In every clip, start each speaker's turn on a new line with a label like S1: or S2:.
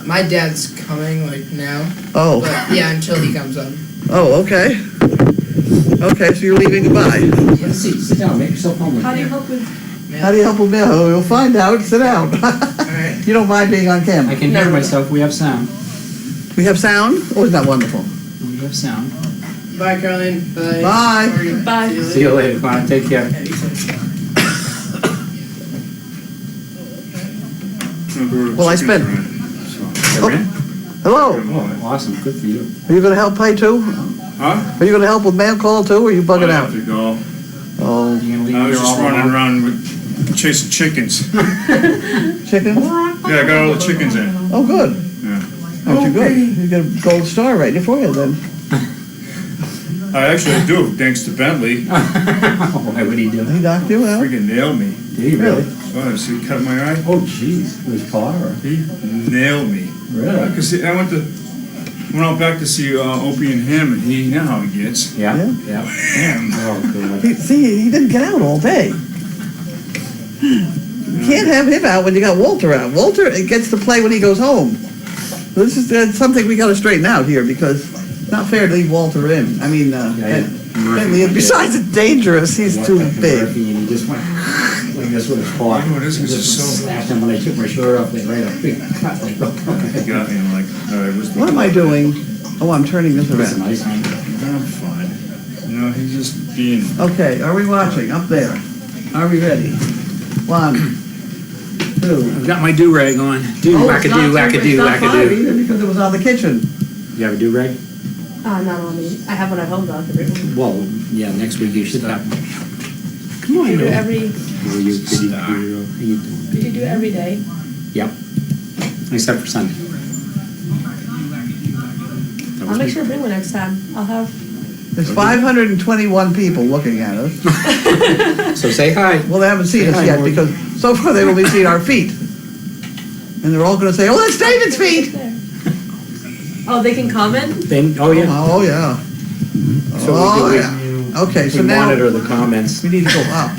S1: My dad's coming, like, now.
S2: Oh,
S1: But, yeah, until he comes up.
S2: oh, okay. Okay, so you're leaving goodbye.
S3: Sit down, make yourself home.
S4: How do you help with?
S2: How do you help with mail? We'll find out. Sit down.
S1: Alright.
S2: You don't mind being on
S3: I
S2: camera?
S3: can hear myself, we have sound.
S2: We have sound? Oh, isn't that wonderful?
S3: We have sound.
S1: Bye, Caroline. Bye.
S2: Bye.
S1: Morgan.
S4: Bye.
S3: See you later, bye, take care.
S1: Yeah, you too.
S2: Well, I spent-
S3: You're in?
S2: Hello.
S3: Oh, awesome, good for you.
S2: Are you gonna help pay too?
S5: Huh?
S2: Are you gonna help with mail call too, or are you bugging
S5: I
S2: out?
S5: have to go.
S2: Oh,
S3: You gonna leave
S5: I was
S3: here
S5: just
S3: all
S5: running
S3: alone?
S5: around with chasing chickens.
S2: chicken?
S5: Yeah, I got all the chickens in.
S2: Oh, good.
S5: Yeah.
S2: Aren't you good? You get a gold star right in your forehead then.
S5: I actually do, thanks to Bentley.
S3: Why would he do that?
S2: He knocked you out?
S5: Freaking nailed me.
S3: Did he really?
S5: Oh, see, cut my eye.
S3: Oh, jeez, it was Paul or?
S5: He nailed me.
S3: Really?
S5: Because I went out back to see Opie and him, and you know how he gets.
S3: Yeah,
S2: Yeah.
S3: yeah.
S5: Damn.
S3: Oh, good.
S2: He didn't get out all day. You can't have him out when you got Walter out. Walter gets to play when he goes home. This is something we gotta straighten out here, because it's not fair to leave Walter in. I mean, Bentley, besides it's dangerous, he's too big.
S3: And he just went like this with his paw.
S5: Oh, this is
S3: Just
S5: so-
S3: slapped him when I took my shirt off, they right a big cut. Like,
S5: He got me, like, it was the...
S2: What am I doing? Oh, I'm turning this
S3: That's
S2: around.
S3: nice, man.
S5: I'm fine. You know, he's just being...
S2: Okay, are we watching? Up there. Are we ready? 1, 2.
S3: I've got my do-rag on. Do,
S2: Oh,
S3: wackadoo,
S2: it's not
S3: wackadoo,
S2: five
S3: wackadoo.
S2: either, because it was on the kitchen.
S3: You have a do-rag?
S4: Not on me. I have one at home though. I could bring one.
S3: Well, yeah, next week you should have. Come on,
S4: You do
S3: you.
S4: every.
S3: Were you pretty hero? You do.
S4: You do every day.
S3: Yep. Except for Sunday. That
S4: I'll
S3: was
S4: make
S3: me.
S4: sure to bring one next time. I'll have.
S2: There's 521 people looking at us.
S3: So say hi.
S2: Well, they haven't seen
S3: Say
S2: us
S3: hi,
S2: yet,
S3: Morgan.
S2: because so far they've only seen our feet. And they're all gonna say, oh, that's David's feet!
S4: There. Oh, they can comment?
S3: Then, oh yeah.
S2: Oh, yeah.
S3: So
S2: Oh,
S3: we,
S2: yeah. Okay, so
S3: we
S2: now,
S3: monitor the comments.
S2: we need to go up.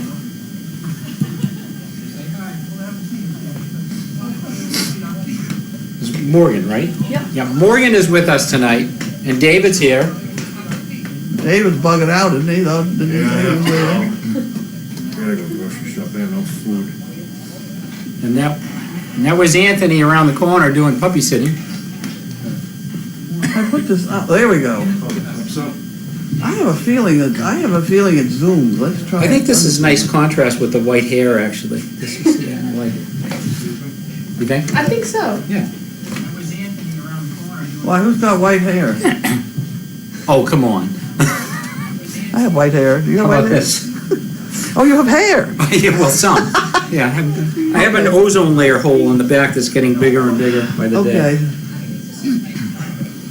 S3: It's Morgan, right?
S4: Yep.
S3: Yeah, Morgan is with us tonight, and David's here.
S2: David's bugging out, isn't he, though? Didn't he say he was leaving?
S5: Gotta go grocery shop, they have no food.
S3: And that was Anthony around the corner doing puppy sitting.
S2: I put this up, there we go.
S5: What's up?
S2: I have a feeling it zoomed. Let's try.
S3: I think this
S2: it.
S3: is nice contrast with the white hair, actually. This is, yeah, I like it. You think?
S4: I think so.
S3: Yeah.
S2: Why, who's got white hair?
S3: Oh, come on.
S2: I have white hair. Do you
S3: How
S2: have
S3: about
S2: white hair?
S3: this?
S2: Oh, you have hair.
S3: Yeah, well, some. Yeah, I have an ozone layer hole in the back that's getting bigger and bigger by the day.
S2: Okay.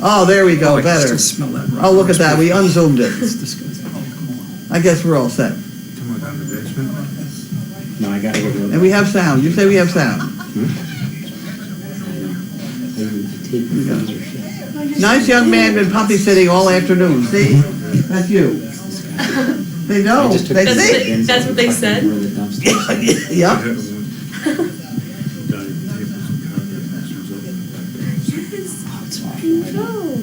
S2: Oh, there we
S3: Oh,
S2: go,
S3: I can
S2: better.
S3: still smell that.
S2: Oh, look at that, we unzoomed it.
S3: It's disgusting.
S2: I guess we're all set.
S5: Come on down to the basement.
S3: No, I gotta get rid of
S2: And we have sound. You say we have sound. Nice young man been puppy sitting all afternoon. See? That's you. They know.
S3: I just took
S2: They
S3: the
S2: see.
S3: bins
S4: That's what they
S3: and
S4: said?
S3: where the dumpster-
S2: Yep.
S4: No.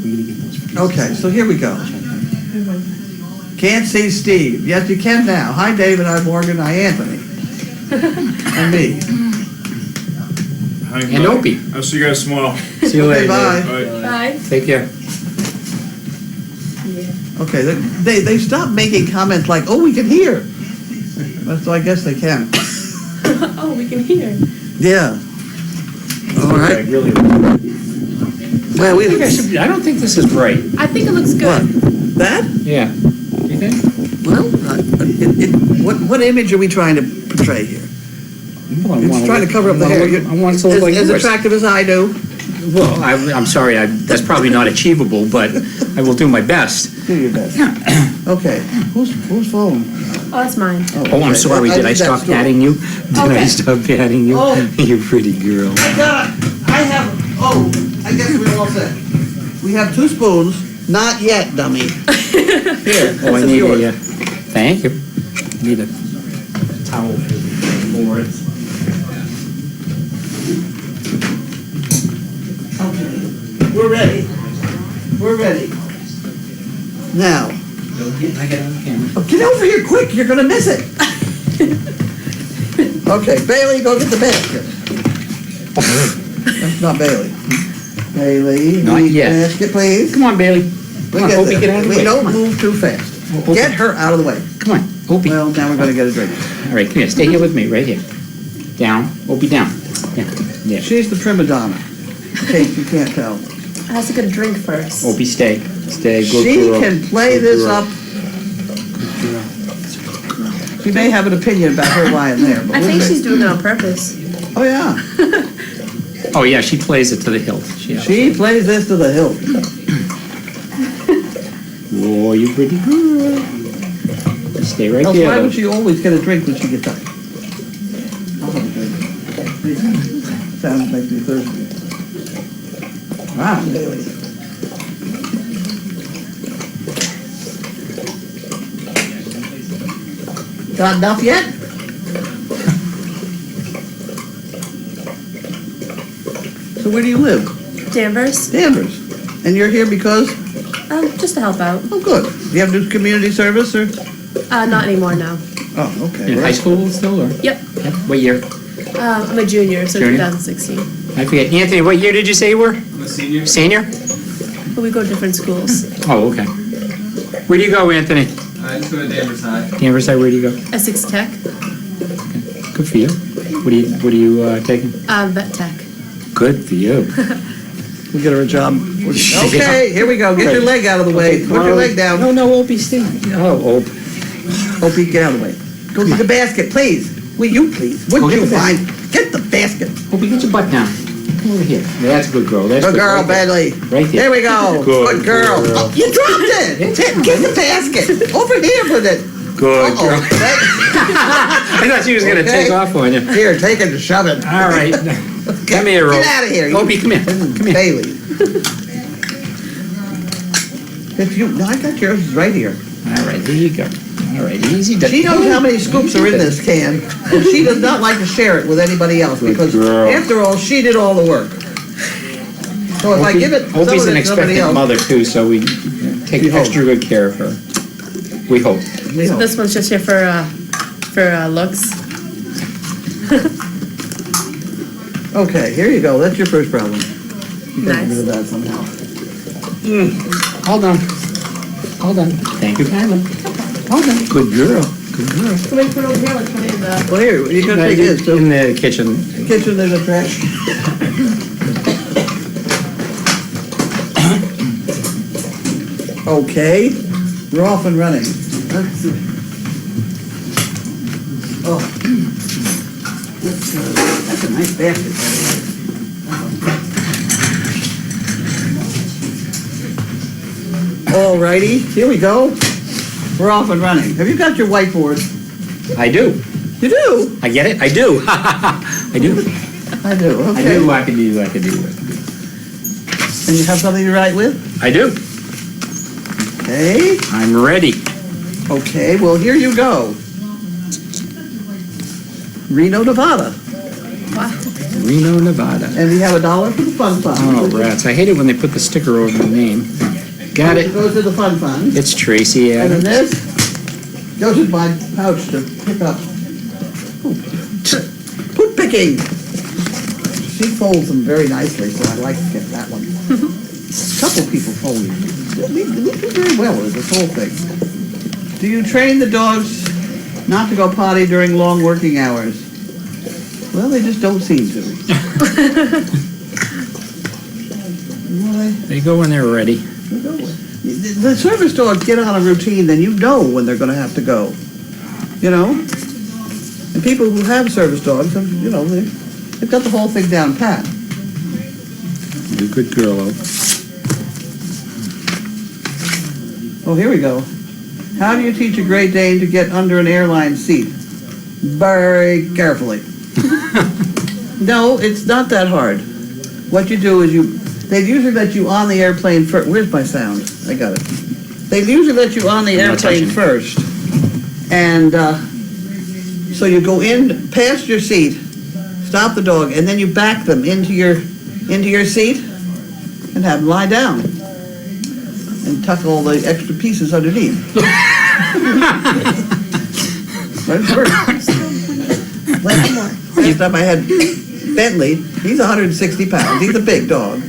S3: We gotta get those freezers.
S2: Okay, so here we go. Can't see Steve. Yes, you can now. Hi, David. Hi, Morgan. Hi, Anthony. And me.
S5: Hi,
S3: And
S5: bye.
S3: Opie.
S5: I'll see you guys tomorrow.
S3: See you
S2: Okay,
S3: later.
S2: bye.
S3: Dave.
S5: Bye.
S4: Bye.
S3: Take care.
S4: Yeah.
S2: Okay, they stopped making comments like, oh, we can hear. So I guess they can.
S4: Oh, we can hear.
S2: Yeah. All
S3: I
S2: right.
S3: really.
S2: Well, we,
S3: I don't think this is right.
S4: I think it looks
S2: what?
S4: good.
S2: That?
S3: Yeah. Do you think?
S2: Well, what image are we trying to portray here?
S3: Well, I
S2: It's
S3: wanna
S2: trying to
S3: look-
S2: cover up the
S3: I wanna
S2: hair.
S3: look- I want it to look like
S2: As
S3: yours.
S2: attractive as I do.
S3: Well, I'm sorry, that's probably not achievable, but I will do my best.
S2: Do your best. Okay, whose phone?
S4: Oh, that's mine.
S3: Oh, I'm
S2: okay.
S3: sorry, did I
S2: think that's
S3: stop
S2: true.
S3: patting you? Did I
S4: Okay.
S3: stop patting you?
S2: Oh.
S3: You pretty girl.
S2: I got it. I I guess we're all set. We have 2 spoons, not yet, dummy. Here,
S3: Oh, I
S2: this is
S3: need
S2: yours.
S3: a, thank you. Need a towel for it.
S2: Oh, We're ready. We're ready. Now,
S3: I get on camera.
S2: oh, get over here quick, you're gonna miss it. Okay, Bailey, go get the basket. That's not Bailey. Bailey,
S3: Not
S2: need
S3: yet.
S2: basket, please.
S3: Come on, Bailey.
S2: We
S3: Come on,
S2: get
S3: Opie,
S2: this.
S3: get out of the way.
S2: We don't
S3: Come on.
S2: move too fast.
S3: Opie.
S2: Get her out of the way.
S3: Come on, Opie.
S2: Well, now we're gonna get a drink.
S3: All right, come here. Stay here with me, right here. Down. Opie, down. Yeah. Yeah.
S2: She's the prima donna, in case you can't tell.
S4: I have to get a drink first.
S3: Opie, stay. Stay. Good
S2: She
S3: girl.
S2: can play
S3: Good
S2: this
S3: girl.
S2: up. She may have an opinion about her lying there, but
S4: I
S2: we'll
S4: think
S2: see.
S4: she's doing it on purpose.
S2: Oh, yeah.
S3: Oh, yeah, she plays it to the hilt.
S2: She plays this to the hilt.
S3: Oh, you pretty girl. Stay right
S2: Else
S3: there.
S2: why
S3: though.
S2: would she always get a drink when she gets up? I'll have a drink. Sounds makes me thirsty. Wow, Bailey. Got enough yet? So where do you live?
S4: Danvers?
S2: Danvers. And you're here because?
S4: Just to help out.
S2: Oh, good. Do you have to do community service or?
S4: Not anymore now.
S2: Oh, okay.
S3: In
S2: Well,
S3: high school still, or?
S4: Yep.
S3: Yeah. What year?
S4: I'm a junior, so
S3: Junior?
S4: 2016.
S3: I forget. Anthony, what year did you say you were?
S5: I'm a senior.
S3: Senior?
S4: But we go to different schools.
S3: Oh, okay. Where do you go, Anthony?
S5: I just go to Danvers High.
S3: Danvers High, where do you go?
S4: Essex Tech,
S3: Good for you. What are you taking?
S4: Vet Tech.
S3: Good for you.
S2: We'll get her a job. Okay, here we go. Get your leg out of the way. Put your leg down.
S3: No, Opie, stay. Oh, Opie.
S2: Opie, get out of the way. Go get the basket, please. Will you please? Would
S3: Go
S2: you
S3: get the
S2: mind? Get the basket.
S3: Opie, get your butt down. Come over here. That's a good girl. That's
S2: Good girl,
S3: right
S2: Bailey.
S3: Right there.
S2: There we go.
S3: Good
S2: girl.
S3: girl.
S2: Oh, you dropped it. Get the basket. Over here with it.
S3: Good
S2: Uh-oh.
S3: girl. I thought she was going to
S2: Okay.
S3: take off on you.
S2: Here, take it and shove it.
S3: All right. Come here,
S2: Get
S3: Opie.
S2: out of here.
S3: Opie, come here. Come here.
S2: Bailey. If you, no, I got yours right here.
S3: All right, there you go. All right, easy.
S2: She knows how many scoops are in this can, and she does not like to share it with anybody else,
S3: Good
S2: because
S3: girl.
S2: after all, she did all the work. So if I give it some of
S3: Opie's
S2: it
S3: an
S2: to somebody
S3: expectant
S2: else,
S3: mother too, so we take
S2: We hope.
S3: extra good care of her. We hope.
S2: we
S4: So
S2: hope.
S4: this one's just here for looks.
S2: Okay, here you go, that's your first problem. You got rid of
S4: Nice.
S2: that somehow.
S3: Hold on. Hold on. Thank you kindly. Hold on. Good girl. Good girl.
S4: So we put it over here, let's put it in the.
S2: Well, here, you can take this, so,
S3: In the kitchen.
S2: kitchen, there's a trash. Okay, we're off and running. Let's see. Oh. That's a nice basket, by the way. Alrighty, here we go. We're off and running. Have you got your whiteboard?
S3: I do.
S2: You do?
S3: I get it? I do. I do.
S2: I do,
S3: I
S2: okay.
S3: do. I can do. I can do.
S2: And you have something to write with?
S3: I do.
S2: Okay,
S3: I'm ready.
S2: okay, well, here you go. Reno, Nevada.
S4: Wow.
S3: Reno, Nevada.
S2: And we have $1 for the fun fund.
S3: Oh, rats. I hate it when they put the sticker over the name. Got
S2: It
S3: it.
S2: goes to the fun fund.
S3: It's Tracy
S2: And then
S3: Adams.
S2: this goes in my pouch to pick up. Foot picking. She folds them very nicely, so I like to get that one. A couple people fold them. We do very well with this whole thing. Do you train the dogs not to go potty during long working hours? Well, they just don't seem to. Well,
S3: They go when they're ready.
S2: the service dogs get on a routine, then you know when they're gonna have to go, you know? And people who have service dogs, you know, they've got the whole thing down pat.
S3: You're a good girl, Ope.
S2: Oh, here we go. How do you teach a Great Dane to get under an airline seat? Very carefully. No, it's not that hard. What you do is they usually let you on the airplane first. Where's my sound? I got it. They usually let you on the
S3: I'm not
S2: airplane
S3: touching.
S2: first. And so you go in past your seat, stop the dog, and then you back them into your seat. and have them lie down and tuck all the extra pieces underneath. But it worked. Last time I had Bentley, he's 160 pounds, he's a big dog.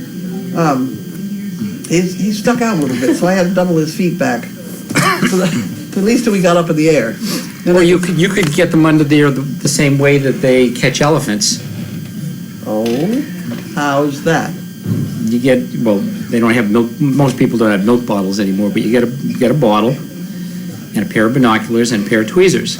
S2: He stuck out a little bit, so I had to double his feet back. So at least till we got up in the air. Then
S3: Or you could get them under there the same way that they catch elephants.
S2: Oh, how's that?
S3: You get, well, they don't have milk, most people don't have milk bottles anymore, but you get a bottle and a pair of binoculars and a pair of tweezers.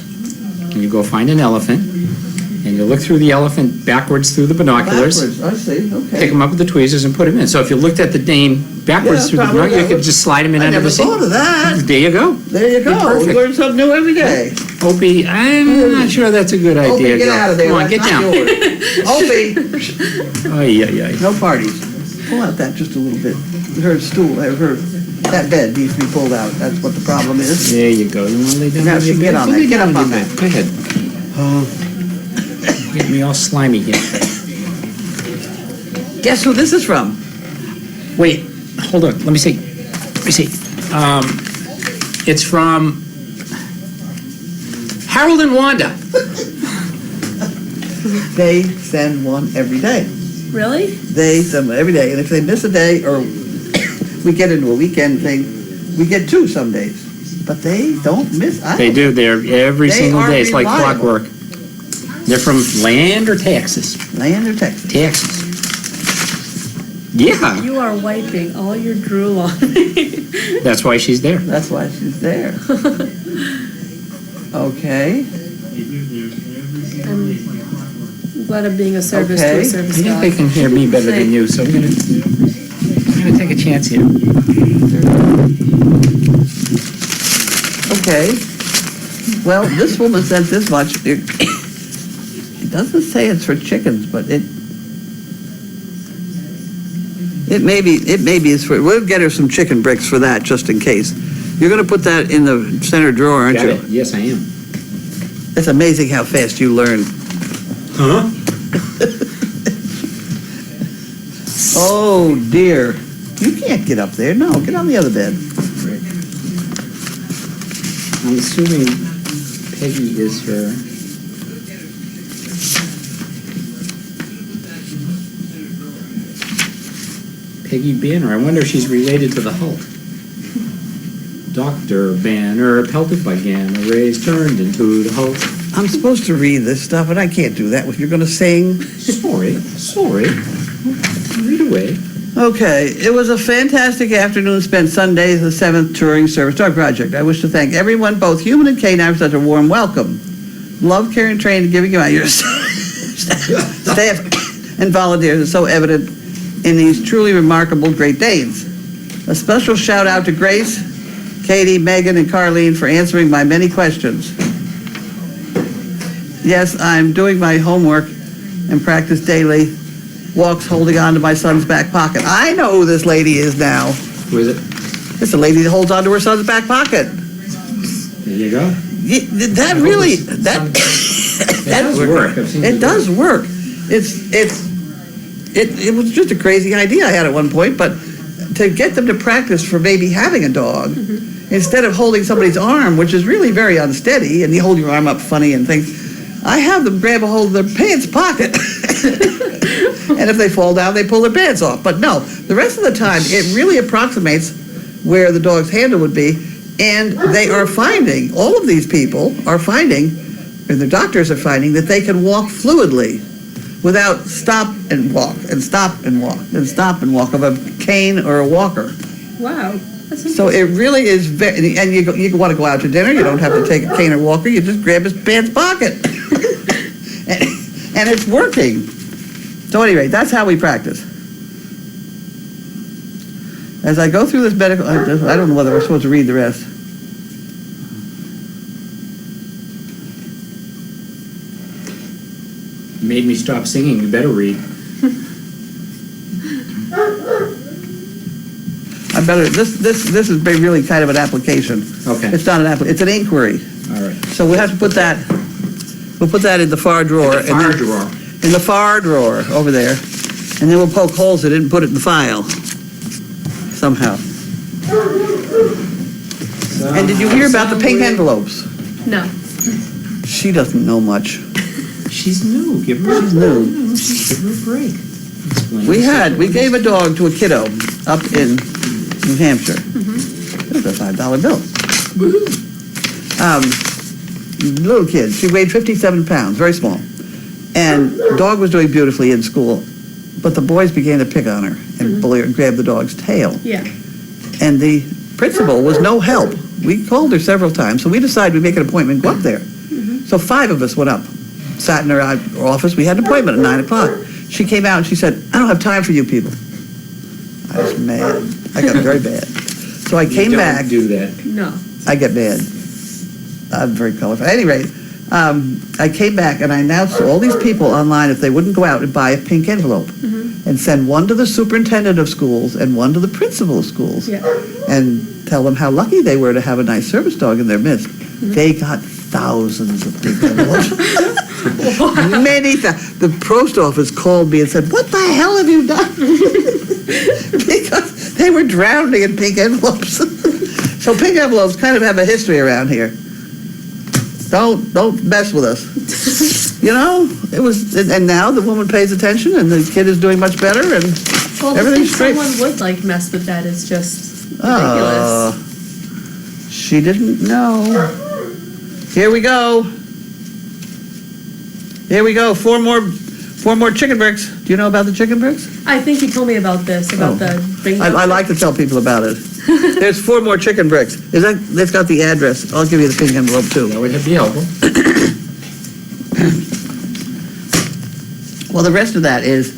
S3: And you go find an elephant, and you look through the elephant backwards through the binoculars,
S2: Backwards, I see, okay.
S3: pick them up with the tweezers and put them in. So if you looked at the Dane backwards
S2: Yeah,
S3: through the
S2: probably
S3: binoculars, you
S2: that
S3: could
S2: would-
S3: just slide them in
S2: I
S3: under
S2: never
S3: the seat.
S2: thought of that.
S3: There you go.
S2: There you go.
S3: Perfect.
S2: We learn something new every day.
S3: Opie, I'm not sure that's a good idea.
S2: Opie, get
S3: girl.
S2: out of there.
S3: Come on,
S2: That's
S3: get
S2: not
S3: down.
S2: yours. Opie,
S3: Ay, ay, ay.
S2: no parties. Pull out that just a little bit. Her stool, that bed needs to be pulled out. That's what the problem is.
S3: There you go. You want to lay down
S2: Now
S3: on
S2: she
S3: your
S2: can get
S3: bed?
S2: on
S3: Go
S2: that.
S3: lay
S2: Get
S3: down
S2: up
S3: on
S2: on
S3: your
S2: that.
S3: bed. Go ahead. Get me all slimy here.
S2: Guess who this is from?
S3: Wait, hold on. Let me see. It's from Harold and Wanda.
S2: They send one every day.
S4: Really?
S2: They send one every day. And if they miss a day or we get into a weekend thing, we get two some days. But they don't miss.
S3: They do. They're every
S2: They
S3: single
S2: are
S3: day. It's like
S2: reliable.
S3: clockwork. They're from Land or Texas?
S2: Land or Texas.
S3: Texas. Yeah,
S4: You are wiping all your drool on me.
S3: that's why she's there.
S2: That's why she's there. Okay.
S4: I'm glad I'm being a service to
S2: Okay.
S4: a service
S3: I think
S4: dog.
S3: they can hear me better than you, so I'm gonna take a chance here.
S2: Okay. Well, this woman sent this much. It doesn't say it's for chickens, but it may be it's for, we'll get her some chicken bricks for that, just in case. You're gonna put that in the center drawer, aren't
S3: Got
S2: you?
S3: it. Yes, I am.
S2: It's amazing how fast you learn.
S3: Huh?
S2: Oh, dear. You can't get up there. No, get on the other bed.
S3: I'm assuming Peggy is her. Peggy Banner. I wonder if she's related to the Hulk. Dr. Banner, pelted by gamma rays, turned into the Hulk.
S2: I'm supposed to read this stuff, and I can't do that. If you're gonna sing.
S3: Sorry. Read away.
S2: Okay, it was a fantastic afternoon spent Sunday, the 7th Touring Service Dog Project. I wish to thank everyone, both human and canine, for such a warm welcome. Love, care, and training, giving you out your staff and volunteers is so evident in these truly remarkable Great Danes. A special shout out to Grace, Katie, Megan, and Carlene for answering my many questions. Yes, I'm doing my homework and practice daily. Walks holding on to my son's back pocket. I know who this lady is now.
S3: Who is it?
S2: It's the lady that holds on to her son's back pocket.
S3: There you go.
S2: That really, that
S3: does work. I've seen
S2: it
S3: it
S2: does work. It was just a crazy idea I had at one point, but to get them to practice for maybe having a dog, instead of holding somebody's arm, which is really very unsteady, and you hold your arm up funny and things, I have them grab a hold of their pants pocket. And if they fall down, they pull their pants off. But no, the rest of the time, it really approximates where the dog's handle would be. And they are finding, all of these people are finding, and the doctors are finding, that they can walk fluidly without stop and walk, and stop and walk, and stop and walk of a cane or a walker.
S4: Wow. That's
S2: So it really is very, and you want to go out to dinner, you don't have to take a cane or walker, you just grab his pants pocket. And it's working. So anyway, that's how we practice. As I go through this medical, I don't know whether we're supposed to read the rest.
S3: Made me stop singing. You better read.
S2: I better, this is really kind of an application.
S3: Okay.
S2: It's not an it's an inquiry.
S3: All right.
S2: So we have to put that, we'll put that in the far drawer. and
S3: Fire
S2: then-
S3: drawer.
S2: In the far drawer over there. And then we'll poke holes in it and put it in the file. somehow. And did you hear about the pink envelopes?
S4: No.
S2: She doesn't know much.
S3: She's new, give her,
S2: She's new.
S3: give her a break. Explain
S2: We gave a dog to a kiddo up in New Hampshire. It was a $5 bill. Little kid, she weighed 57 pounds, very small. And dog was doing beautifully in school, but the boys began to pick on her and bully her and grab the dog's tail.
S4: Yeah.
S2: And the principal was no help. We called her several times, so we decided we'd make an appointment, go up there. So 5 of us went up, sat in her office. We had an appointment at 9 o'clock. She came out and she said, "I don't have time for you people." I was mad. I got very bad. So I came back.
S3: Don't do that.
S4: No.
S2: I get mad. I'm very colorful. At any rate, I came back and I announced to all these people online if they wouldn't go out and buy a pink envelope and send one to the superintendent of schools and one to the principal of schools
S4: Yeah.
S2: and tell them how lucky they were to have a nice service dog in their midst. They got thousands of pink envelopes. The post office called me and said, "What the hell have you done?" Because they were drowning in pink envelopes. So pink envelopes kind of have a history around here. Don't mess with us. You know, it was, and now the woman pays attention and the kid is doing much better and
S4: Well, to think
S2: everything's straight.
S4: someone would like mess with that is just
S2: Oh,
S4: ridiculous.
S2: she didn't know. Here we go. Here we go. Four more chicken bricks. Do you know about the chicken bricks?
S4: I think you told me about this, about the bingo.
S2: I like to tell people about it. There's 4 more chicken bricks. That's got the address. I'll give you the pink envelope too.
S3: That would be helpful.
S2: Well, the rest of that is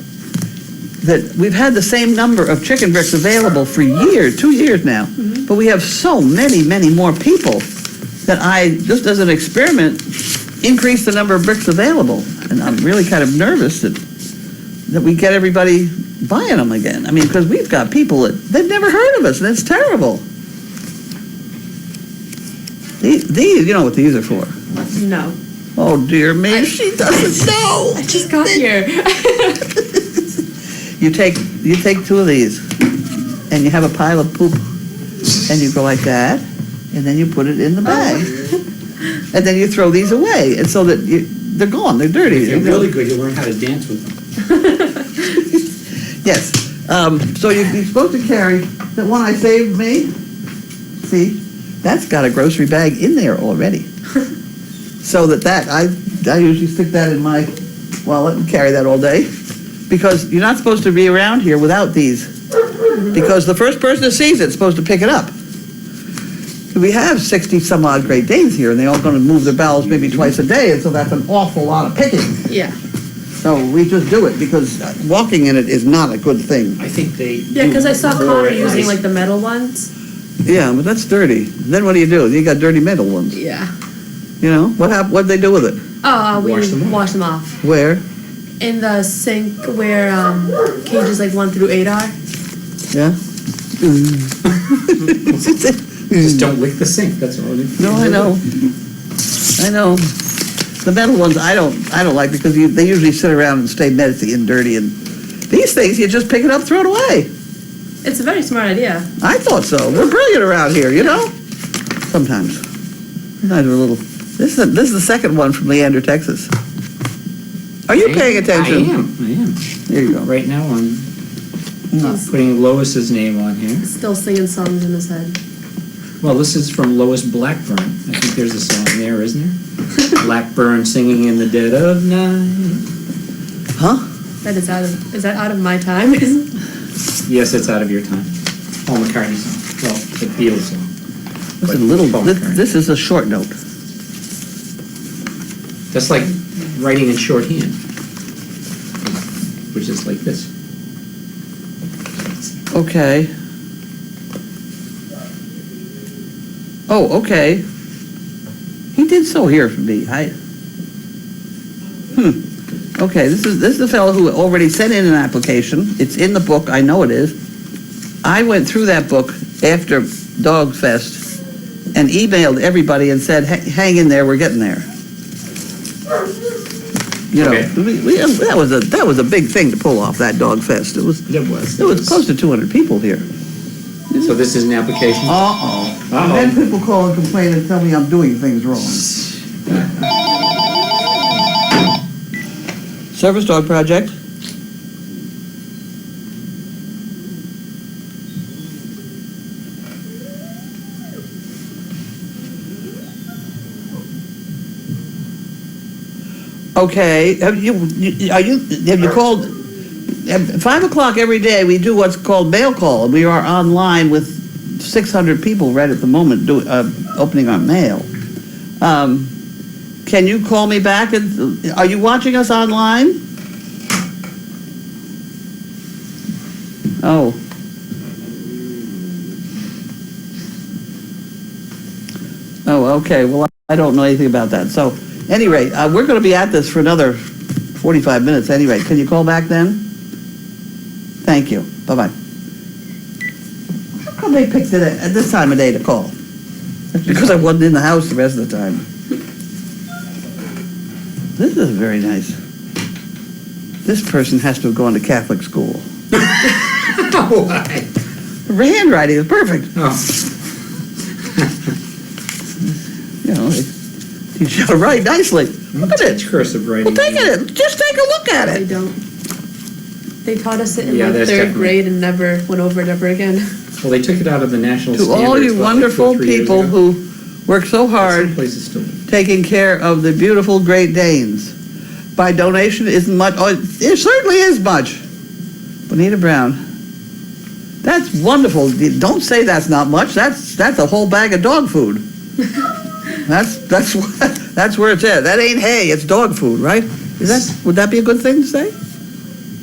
S2: that we've had the same number of chicken bricks available for years, 2 years now. But we have so many, many more people that I, just as an experiment, increased the number of bricks available. And I'm really kind of nervous that we get everybody buying them again. I mean, because we've got people that, they've never heard of us, and it's terrible. These, you know what these are for.
S4: No.
S2: Oh, dear me, she doesn't know.
S4: I just got here.
S2: You take 2 of these, and you have a pile of poop, and you go like that, and then you put it in the bag, and then you throw these away, and so that they're gone, they're dirty.
S3: If you're really good, you'll learn how to dance with them.
S2: Yes. So you're supposed to carry that one I saved me. See, that's got a grocery bag in there already. So that I usually stick that in my wallet and carry that all day, because you're not supposed to be around here without these, because the first person that sees it's supposed to pick it up. We have 60 some odd Great Danes here, and they're all going to move their bowels maybe twice a day, and so that's an awful lot of picking.
S4: Yeah.
S2: So we just do it, because walking in it is not a good thing.
S3: I think they.
S4: Yeah, because I saw
S3: do more
S4: Connor
S3: at
S4: using
S3: least.
S4: like the metal ones.
S2: Yeah, but that's dirty. Then what do? You got dirty metal ones.
S4: Yeah.
S2: You know, what'd they do with it?
S4: Oh, we
S3: Wash them off.
S4: wash them off.
S2: Where?
S4: In the sink where cages like 1 through 8 are.
S2: Yeah?
S3: Just don't lick the sink, that's all.
S2: No, I know. I know. The metal ones I don't like, because they usually sit around and stay messy and dirty, and these things you just pick it up, throw it away.
S4: It's a very smart idea.
S2: I thought so. We're brilliant around here, you know? Sometimes. Sometimes we're a little. This is the second one from Leander, Texas. Are you paying attention?
S3: I am.
S2: There you go.
S3: Right now, I'm putting Lois's name on here.
S4: Still singing songs in his head.
S3: Well, this is from Lois Blackburn. I think there's a song there, isn't there? Blackburn singing in the dead of night.
S2: Huh?
S4: Is that out of my time?
S3: Yes, it's out of your time. Paul McCartney song. Well, the Beatles song.
S2: It's a little.
S3: Paul
S2: This,
S3: McCartney.
S2: this is a short note.
S3: That's like writing in shorthand, which is like this.
S2: Okay. Oh, okay. He did so here for me. Okay, this is the fellow who already sent in an application. It's in the book. I know it is. I went through that book after Dog Fest and emailed everybody and said, "Hang in there. We're getting there." You know,
S3: Okay.
S2: that was a big thing to pull off, that Dog Fest. It was close to 200 people here.
S3: So this is an application?
S2: Uh-oh. And
S3: Uh-oh.
S2: then people call and complain and tell me I'm doing things wrong. Service dog project. Okay, have you called, at 5 o'clock every day, we do what's called mail call. We are online with 600 people right at the moment opening our mail. Can you call me back? Are you watching us online? Oh. Oh, okay, well, I don't know anything about that. So, any rate, we're going to be at this for another 45 minutes anyway. Can you call back then? Thank you. Bye-bye. How come they picked it at this time of day to call? That's because I wasn't in the house the rest of the time. This is very nice. This person has to have gone to Catholic school.
S3: Why?
S2: Her handwriting is perfect.
S3: Oh.
S2: You know, you should write nicely. Look at it.
S3: Teach cursive writing.
S2: Well, take it. Just take a look at
S4: They
S2: it.
S4: don't. They taught us it in
S3: Yeah,
S4: like
S3: that's
S4: third
S3: definitely-
S4: grade and never went over it ever again.
S3: Well, they took it out of the national
S2: To
S3: standards.
S2: all you
S3: what, like 2 or
S2: wonderful
S3: 3 years
S2: people
S3: ago?
S2: who work so
S3: Some
S2: hard
S3: places still do.
S2: taking care of the beautiful Great Danes. By donation isn't much. Oh, it certainly is much. Bonita Brown. That's wonderful. Don't say that's not much. That's a whole bag of dog food. That's where it's at. That ain't hay. It's dog food, right? Would that be a good thing to say?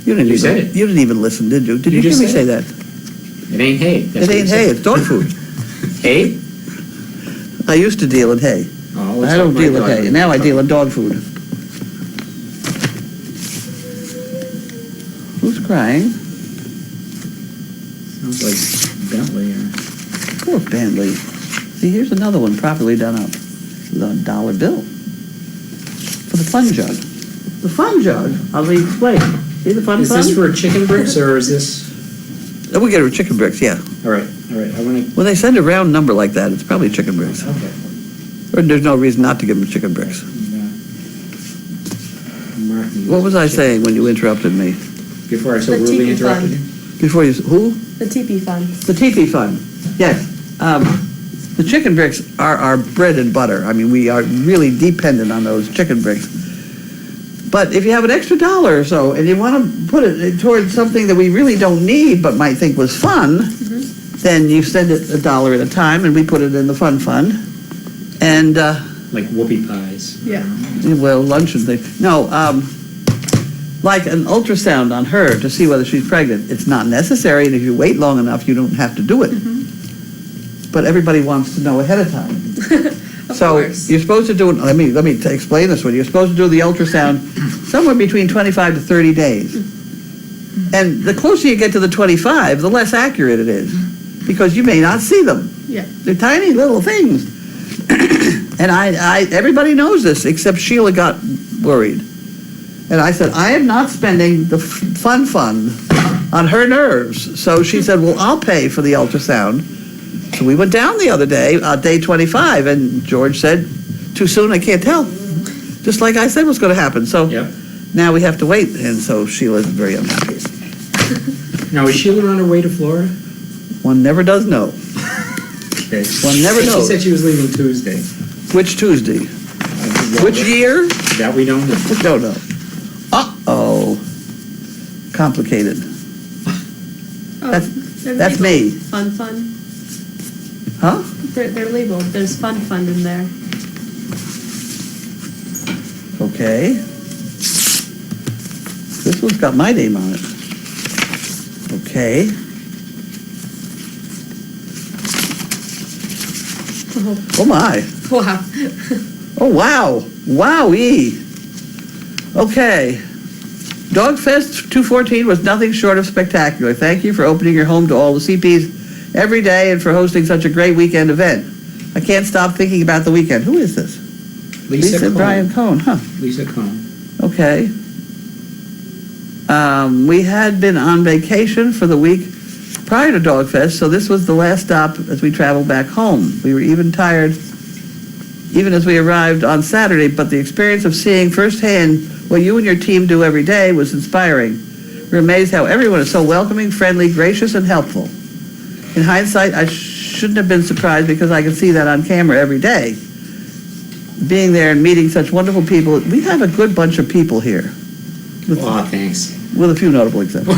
S2: You didn't
S3: You
S2: even,
S3: said it.
S2: You didn't even listen, did you? Did
S3: You
S2: you hear
S3: just
S2: me say
S3: said
S2: that?
S3: It ain't hay. That's
S2: It
S3: what
S2: ain't
S3: you
S2: hay.
S3: said.
S2: It's dog food.
S3: Hay?
S2: I used to deal in hay.
S3: Oh, let's
S2: I don't
S3: hope my
S2: deal in
S3: dog
S2: hay. Now I
S3: doesn't
S2: deal in dog food. Who's crying?
S3: Sounds like Bentley or...
S2: Poor Bentley. See, here's another one properly done up. The dollar bill. For the fun jug. The fun jug, I'll explain. See the fun
S3: Is
S2: fun?
S3: this for chicken bricks or is this...
S2: Oh, we get her chicken bricks, yeah.
S3: All right, I want to...
S2: When they send a round number like that, it's probably chicken bricks.
S3: Okay.
S2: Or there's no reason not to give them chicken bricks. What was I saying when you interrupted me?
S3: Before I so
S4: The
S3: rudely
S4: tiki
S3: interrupted you?
S2: Before you, who?
S4: The teepee fund.
S2: The teepee fund, yes. The chicken bricks are our bread and butter. I mean, we are really dependent on those chicken bricks. But if you have an extra $1 or so and you want to put it towards something that we really don't need but might think was fun, then you send it $1 at a time and we put it in the fun fund. And,
S3: Like whoopie pies.
S4: Yeah.
S2: well, lunch and things. No, like an ultrasound on her to see whether she's pregnant. It's not necessary, and if you wait long enough, you don't have to do it. But everybody wants to know ahead of time.
S4: Of
S2: So
S4: course.
S2: you're supposed to do it, let me explain this one. You're supposed to do the ultrasound somewhere between 25 to 30 days. And the closer you get to the 25, the less accurate it is, because you may not see them.
S4: Yeah.
S2: They're tiny little things. And everybody knows this, except Sheila got worried. And I said, I am not spending the fun fund on her nerves. So she said, well, I'll pay for the ultrasound. So we went down the other day, day 25, and George said, too soon, I can't tell. Just like I said was going to happen. So
S3: Yep.
S2: now we have to wait, and so Sheila's very unhappy.
S3: Now, is Sheila on her way to Florida?
S2: One never does know.
S3: Okay.
S2: One never knows.
S3: She said she was leaving Tuesday.
S2: Which Tuesday? Which year?
S3: That we don't know.
S2: We don't know. Uh-oh. Complicated.
S4: Oh, they're
S2: That's
S4: labeled
S2: me.
S4: Fun fund.
S2: Huh?
S4: They're labeled. There's fun fund in there.
S2: Okay. This one's got my name on it. Okay. Oh my.
S4: Wow.
S2: Oh wow. Wowee. Okay. Dogfest 214 was nothing short of spectacular. Thank you for opening your home to all the CPs every day and for hosting such a great weekend event. I can't stop thinking about the weekend. Who is this?
S3: Lisa Cohn.
S2: Brian Cohn, huh?
S3: Lisa Cohn.
S2: Okay. We had been on vacation for the week prior to Dog Fest, so this was the last stop as we traveled back home. We were even tired, even as we arrived on Saturday, but the experience of seeing firsthand what you and your team do every day was inspiring. We're amazed how everyone is so welcoming, friendly, gracious, and helpful. In hindsight, I shouldn't have been surprised because I can see that on camera every day. Being there and meeting such wonderful people, we have a good bunch of people here.
S3: Aw, thanks.
S2: With a few notable exceptions.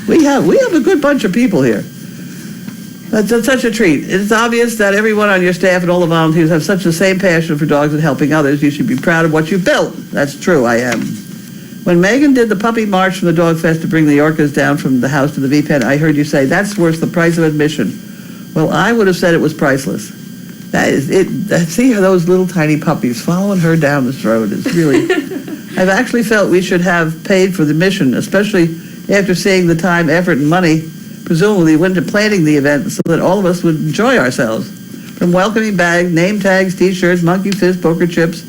S2: We have a good bunch of people here. That's such a treat. It's obvious that everyone on your staff and all the volunteers have such the same passion for dogs and helping others. You should be proud of what you built. That's true, I am. When Megan did the puppy march from the Dog Fest to bring the Orcas down from the house to the V-Pen, I heard you say, that's worth the price of admission. Well, I would have said it was priceless. That is it. See those little tiny puppies following her down this road is really... I've actually felt we should have paid for the mission, especially after seeing the time, effort, and money presumably went into planning the event so that all of us would enjoy ourselves. From welcoming bags, name tags, T-shirts, monkey fist, poker chips,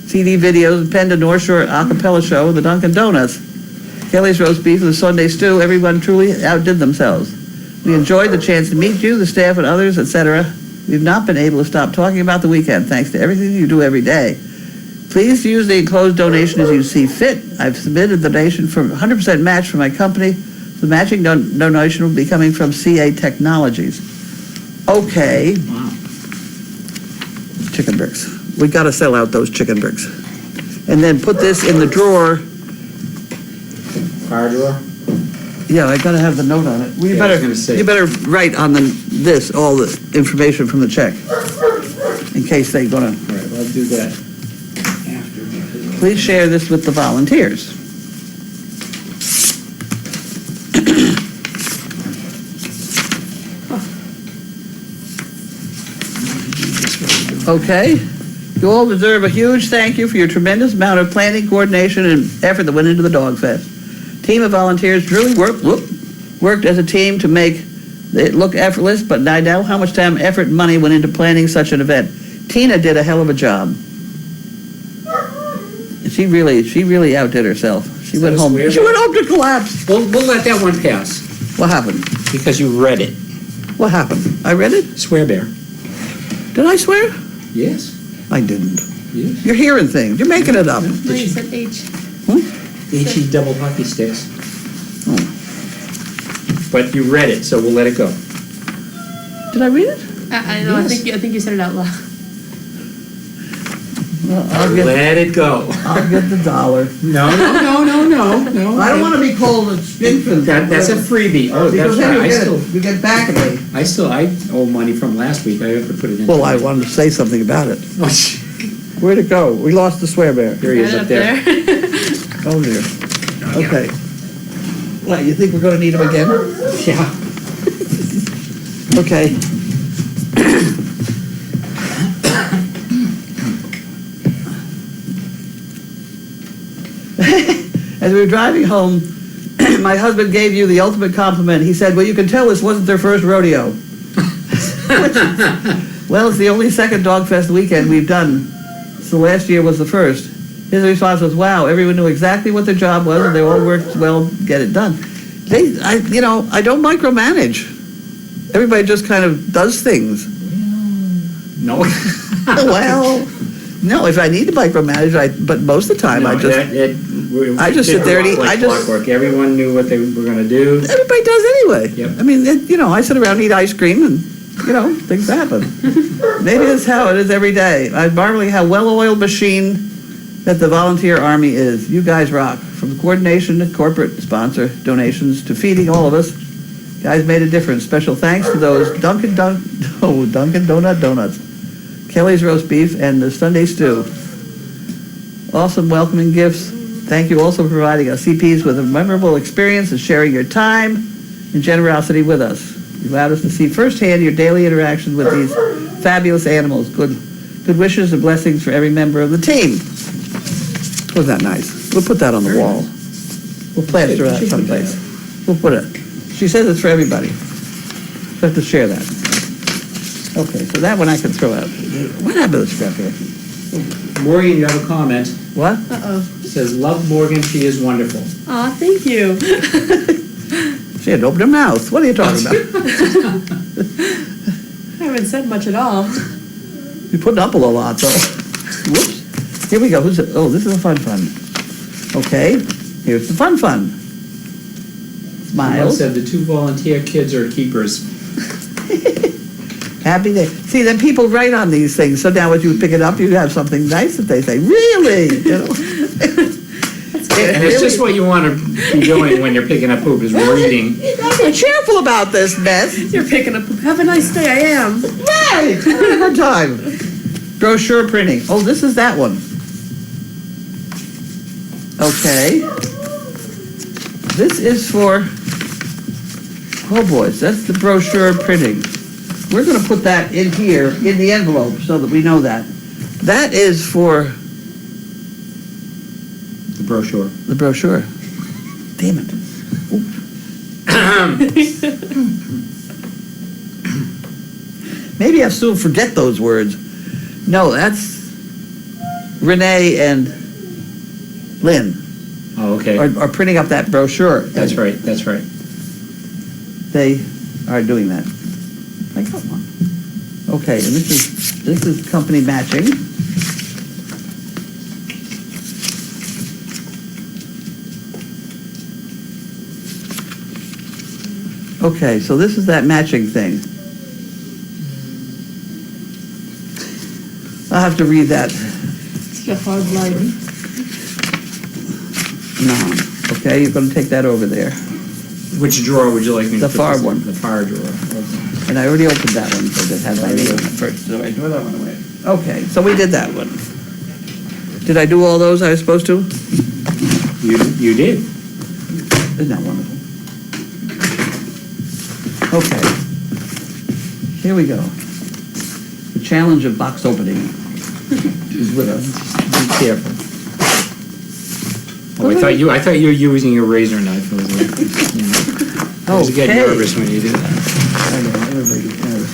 S2: CD videos, and Penda North Shore a cappella show, the Dunkin' Donuts, Kelly's roast beef, and the Sunday stew, everyone truly outdid themselves. We enjoyed the chance to meet you, the staff, and others, etc. We've not been able to stop talking about the weekend, thanks to everything you do every day. Please use the enclosed donation as you see fit. I've submitted the donation for 100% match for my company. The matching donation will be coming from CA Technologies. Okay.
S3: Wow.
S2: Chicken bricks. We got to sell out those chicken bricks. And then put this in the drawer.
S3: Fire drawer?
S2: Yeah, I got to have the note on it. Well,
S3: Yeah, I was gonna say.
S2: you better write on this all the information from the check in case they're going to.
S3: All right, well, I'll do that after.
S2: Please share this with the volunteers. Okay. You all deserve a huge thank you for your tremendous amount of planning, coordination, and effort that went into the Dog Fest. Team of volunteers really worked as a team to make it look effortless, but I know how much time, effort, and money went into planning such an event. Tina did a hell of a job. She really outdid herself. She went home to collapse.
S3: We'll let that one pass,
S2: What happened?
S3: because you read it.
S2: What happened? I read it?
S3: Swear bear.
S2: Did I swear?
S3: Yes.
S2: I didn't.
S3: Yes.
S2: You're hearing things. You're making it up.
S4: No, you said H.
S3: HE double hockey sticks.
S2: Oh.
S3: But you read it, so we'll let it go.
S2: Did I read it?
S4: I know.
S3: Yes.
S4: I think you said it out loud.
S2: Well, I'll get
S3: It go.
S2: the dollar.
S3: No.
S2: I don't want to be called a infant.
S3: That's a freebie. Oh, that's
S2: Because then
S3: right.
S2: you get back at me.
S3: I owe money from last week. I have to put it in.
S2: Well, I wanted to say something about it.
S3: Oh,
S2: Where'd it go? We lost the swear bear.
S3: There he is
S4: Right
S3: up there.
S2: Oh, dear. Okay. What, you think we're going to need him again?
S3: Yeah.
S2: Okay. As we were driving home, my husband gave you the ultimate compliment. He said, well, you can tell this wasn't their first rodeo. Well, it's the only second Dog Fest weekend we've done. So last year was the first. His response was, wow, everyone knew exactly what their job was and they all worked well to get it done. I don't micromanage. Everybody just kind of does things.
S3: No.
S2: Well, no, if I need to micromanage, but most of the time I just sit there and eat.
S3: Clockwork. Everyone knew what they were going to do.
S2: Everybody does anyway.
S3: Yep.
S2: I mean, I sit around and eat ice cream and, things happen. Maybe that's how it is every day. I'm marveling how well-oiled machine that the volunteer army is. You guys rock. From coordination to corporate sponsor donations to feeding all of us. Guys made a difference. Special thanks to those Dunkin' Donut donuts, Kelly's roast beef, and the Sunday stew. Awesome welcoming gifts. Thank you also for providing us CPs with a memorable experience and sharing your time and generosity with us. You allowed us to see firsthand your daily interactions with these fabulous animals. Good wishes and blessings for every member of the team. Wasn't that nice? We'll put that on the wall. We'll plaster that someplace. We'll put it. She says it's for everybody. So I have to share that. Okay, so that one I can throw out. What happened to the scrap here?
S3: Morgan, you have a comment.
S2: What?
S4: Uh-oh.
S3: It says, love Morgan, she is wonderful.
S4: Aw, thank you.
S2: She had to open her mouth. What are you talking about?
S4: I haven't said much at all.
S2: You're putting up a lot, though. Whoops. Here we go. Who's it? Oh, this is a fun. Okay, here's the fun.
S3: Miles
S2: Smiles.
S3: said the 2 volunteer kids are keepers.
S2: Happy day. See, then people write on these things, so now as you pick it up, you have something nice that they say, really? You know?
S3: And it's just what you want to be doing when you're picking up poop, is reading.
S2: Be careful about this mess.
S4: You're picking up. Have a nice day. I am.
S2: Right, having a good time. Brochure printing. Oh, this is that one. Okay. This is for, oh boys, that's the brochure printing. We're gonna put that in here, in the envelope, so that we know that. That is for
S3: The brochure.
S2: the brochure. Damn it. Maybe I still forget those words. No, that's Renee and Lynn
S3: Oh, okay.
S2: are printing up that brochure.
S3: That's right, that's right.
S2: They are doing that. I got one. Okay, and this is company matching. Okay, so this is that matching thing. I'll have to read that.
S4: Such a hard life.
S2: No. Okay, you're gonna take that over there.
S3: Which drawer would you like me to
S2: The
S3: put
S2: far
S3: this in?
S2: one.
S3: The far drawer. Okay.
S2: And I already opened that one, so that had my name on it first, so I threw that one away. Okay, so we did that one. Did I do all those I was supposed to?
S3: You did.
S2: Isn't that wonderful? Okay. Here we go. The challenge of box opening is with us.
S3: Be careful. Oh, I thought you were using your razor knife. I was like, you know, I always get
S2: Okay.
S3: nervous when you do that.
S2: I know, everybody gets nervous.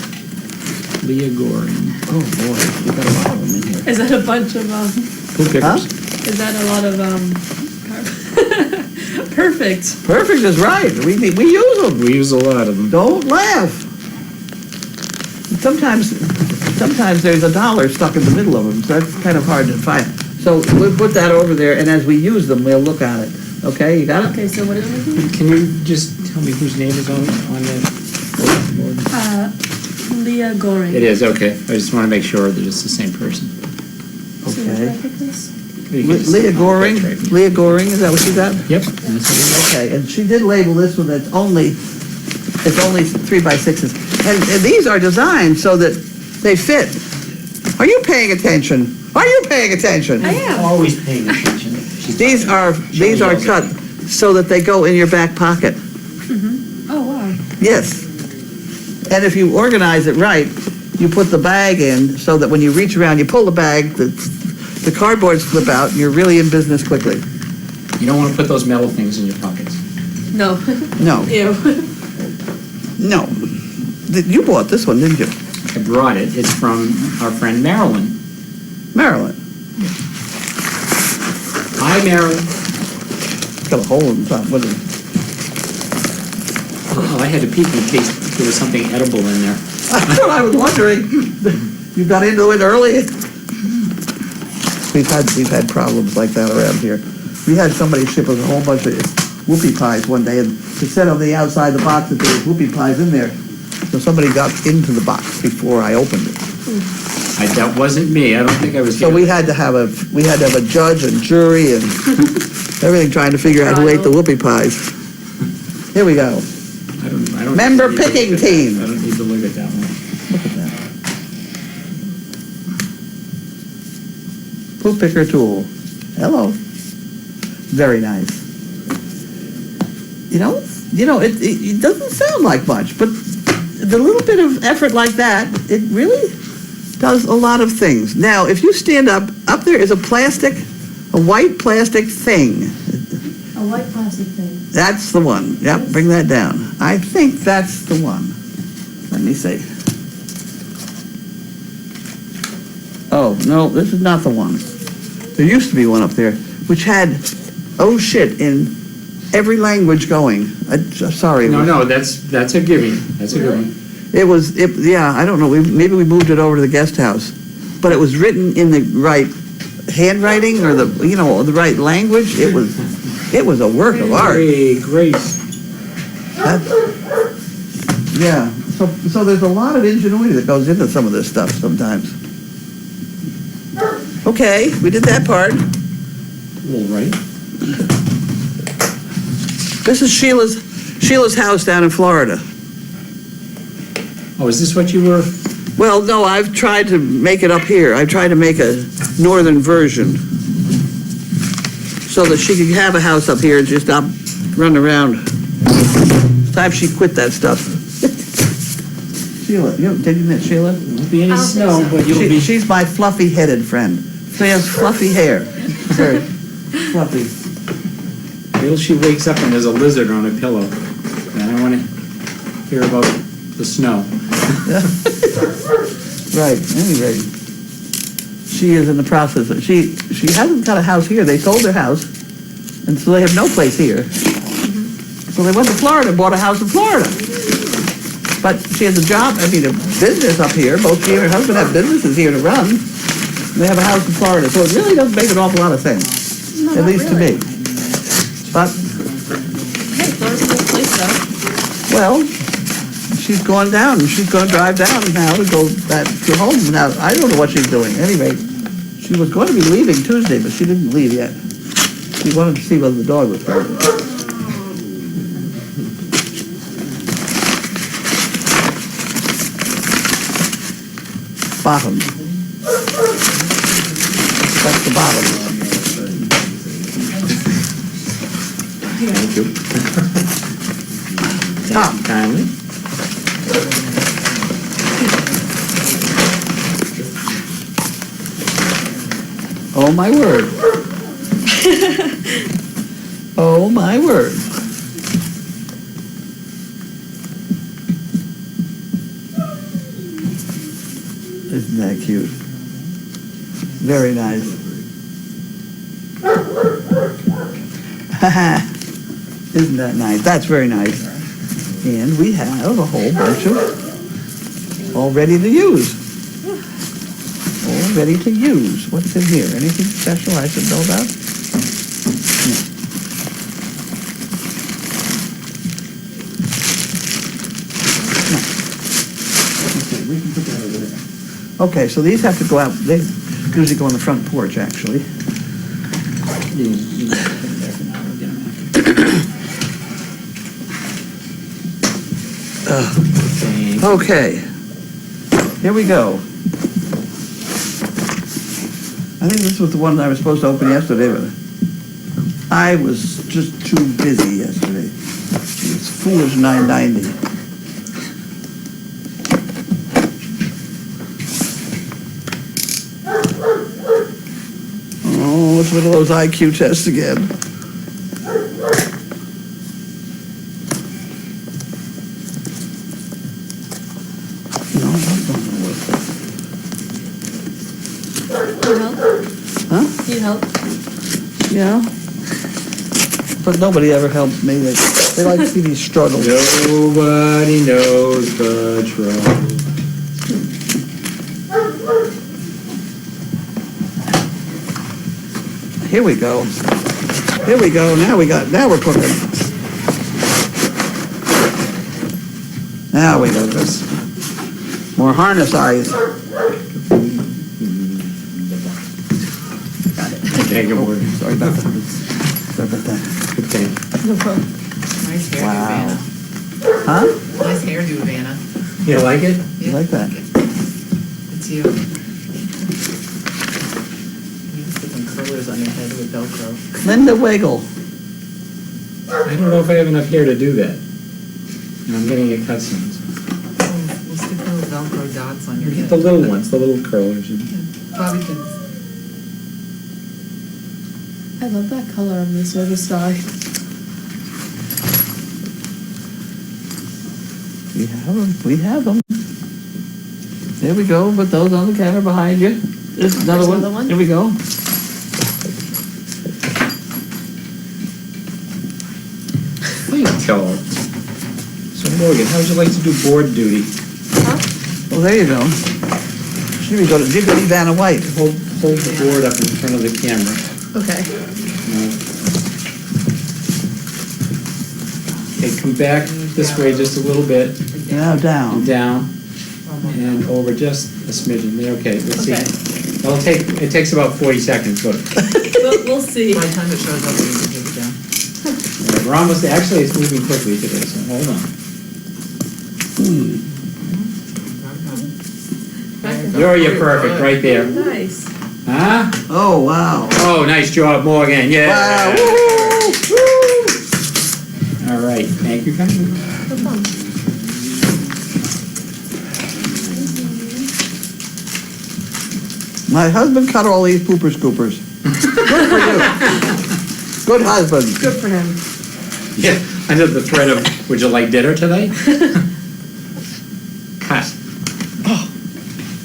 S3: Leah Goring.
S2: Oh, boy, we got a lot of them in here.
S4: Is that a bunch of
S3: Poop pickers.
S2: Huh?
S4: Is that a lot of Perfect.
S2: Perfect is right. We use them.
S3: We use a lot of them.
S2: Don't laugh. Sometimes there's $1 stuck in the middle of them, so that's kind of hard to find. So we'll put that over there, and as we use them, we'll look at it. Okay, you got it?
S4: Okay, so what is it?
S3: Can you just tell me whose name is on that?
S4: Leah Goring.
S3: It is, okay. I just want to make sure that it's the same person.
S4: So where should I
S2: Okay.
S4: put this?
S3: You can just-
S2: Leah Goring,
S3: That's right.
S2: Leah Goring, is that what you got?
S3: Yep. That's what
S2: Okay, and she did label this one, it's only 3x6s. And these are designed so that they fit. Are you paying attention? Are you paying attention?
S4: I
S3: it is.
S4: am.
S3: Always paying attention.
S2: These are cut so that they go in your back pocket.
S4: Oh, wow.
S2: Yes. And if you organize it right, you put the bag in so that when you reach around, you pull the bag, the cardboards flip out, and you're really in business quickly.
S3: You don't want to put those metal things in your pockets.
S4: No.
S2: No,
S4: Ew.
S2: no. You bought this one, didn't you?
S3: I brought it. It's from our friend Marilyn.
S2: Marilyn.
S3: Hi, Marilyn.
S2: It's got a hole in the top, what is it?
S3: Oh, I had to peek in case there was something edible in there.
S2: That's what I was wondering. You got into it early? We've had problems like that around here. We had somebody ship us a whole bunch of whoopie pies one day, and it said on the outside of the box that there was whoopie pies in there. So somebody got into the box before I opened it.
S3: That wasn't me. I don't think I was
S2: So
S3: here.
S2: we had to have a judge and jury and everything trying to figure out who ate the whoopie pies. Here we go.
S3: I don't
S2: Member
S3: need to look
S2: picking
S3: at that.
S2: team.
S3: I don't need to look at that one.
S2: Look at that. Poop picker tool. Hello. Very nice. You know, it doesn't sound like much, but the little bit of effort like that, it really does a lot of things. Now, if you stand up there is a white plastic thing.
S4: A white plastic thing.
S2: That's the one. Yep, bring that down. I think that's the one. Let me see. Oh, no, this is not the one. There used to be one up there, which had, oh shit, in every language going. Sorry.
S3: No, that's a given, that's a good one.
S2: Yeah, I don't know, maybe we moved it over to the guest house, but it was written in the right handwriting or the right language. It was a work of art.
S3: Hey, Grace.
S2: Yeah, so there's a lot of ingenuity that goes into some of this stuff sometimes. Okay, we did that part.
S3: All right.
S2: This is Sheila's house down in Florida.
S3: Oh, is this what you were?
S2: Well, no, I've tried to make it up here. I tried to make a northern version so that she could have a house up here and just stop running around. It's time she quit that stuff. Sheila, did you meet Sheila?
S3: Won't be any
S4: I don't think
S3: snow,
S4: so.
S3: but you'll be.
S2: She's my fluffy-headed friend. She has fluffy hair. Very fluffy.
S3: Till she wakes up and there's a lizard on her pillow. Then I want to hear about the snow.
S2: Right, anyway. She is in the process of, she hasn't got a house here. They sold their house, and so they have no place here. So they went to Florida and bought a house in Florida. But she has a job, a business up here. Both she and her husband have businesses here to run. They have a house in Florida, so it really does make an awful lot of sense,
S4: No,
S2: at
S4: not
S2: least to
S4: really.
S2: me. But,
S4: Hey, Florida's a good place though.
S2: well, she's going down. She's going to drive down now to go back to home. Now, I don't know what she's doing. Anyway, she was going to be leaving Tuesday, but she didn't leave yet. She wanted to see whether the dog was pregnant. Bottom. That's the bottom.
S3: Thank you.
S2: Top.
S3: Kindly.
S2: Oh, my word. Oh, my word. Isn't that cute? Very nice. Isn't that nice? That's very nice. And we have a whole bunch of all ready to use. All ready to use. What's in here? Anything special I should know about? No. Okay, we can put that over there. Okay, so these have to go out. They usually go on the front porch, actually.
S3: You can put it there for now. We'll get 'em after. Thank you.
S2: Okay. Here we go. I think this was the one I was supposed to open yesterday, but I was just too busy yesterday. It's foolish 990. Oh, it's one of those IQ tests again. No, that's not gonna work.
S4: Need help?
S2: Huh?
S4: Need help?
S2: Yeah. But nobody ever helps me. They like to see me struggle.
S3: Nobody knows the trouble.
S2: Here we go. Here we go. Now we're cooking. Now we got this. More harness eyes.
S3: Thank you, Morgan.
S2: Sorry about that. Sorry about that.
S3: Good thing.
S4: No problem.
S1: Nice hairdo,
S2: Wow.
S1: Vanna.
S2: Huh?
S1: Nice hairdo, Vanna.
S3: You like it?
S2: You like that?
S1: It's you. You just put some curlers on your head with Velcro.
S2: Linda Wagle.
S3: I don't know if I have enough hair to do that. And I'm getting it cut soon. So.
S1: We'll stick those Velcro dots on your
S3: Get
S1: head.
S3: the little ones, the little curlers.
S1: Bobby pins.
S4: I love that color on the service dog.
S2: We have them. We have them. There we go. Put those on the counter behind you. There's another one.
S4: another one.
S2: Here we go.
S3: tell her. So Morgan, how would you like to do board duty?
S2: Well, there you go. Should we go to Jiggly Vanna White?
S3: Hold the board up in front of the camera.
S4: Okay.
S3: Okay, come back this way just a little bit,
S2: Now
S3: and
S2: down.
S3: down, and over just a smidgen there. Okay, let's
S4: Okay.
S3: see. It takes about 40 seconds, but
S4: We'll see.
S1: By the time it shows up, we can take it down.
S3: we're almost there. Actually, it's moving quickly today, so hold on. You're perfect, right there.
S4: Nice.
S3: Huh?
S2: Oh, wow.
S3: Oh, nice job, Morgan, yeah.
S2: Wow, woo-hoo, woo.
S3: All right, thank you, Connie.
S4: No problem.
S2: My husband cut all these pooper scoopers. Good for you. Good husband.
S4: Good for him.
S3: Yeah, under the threat of, would you like dinner today? Cut.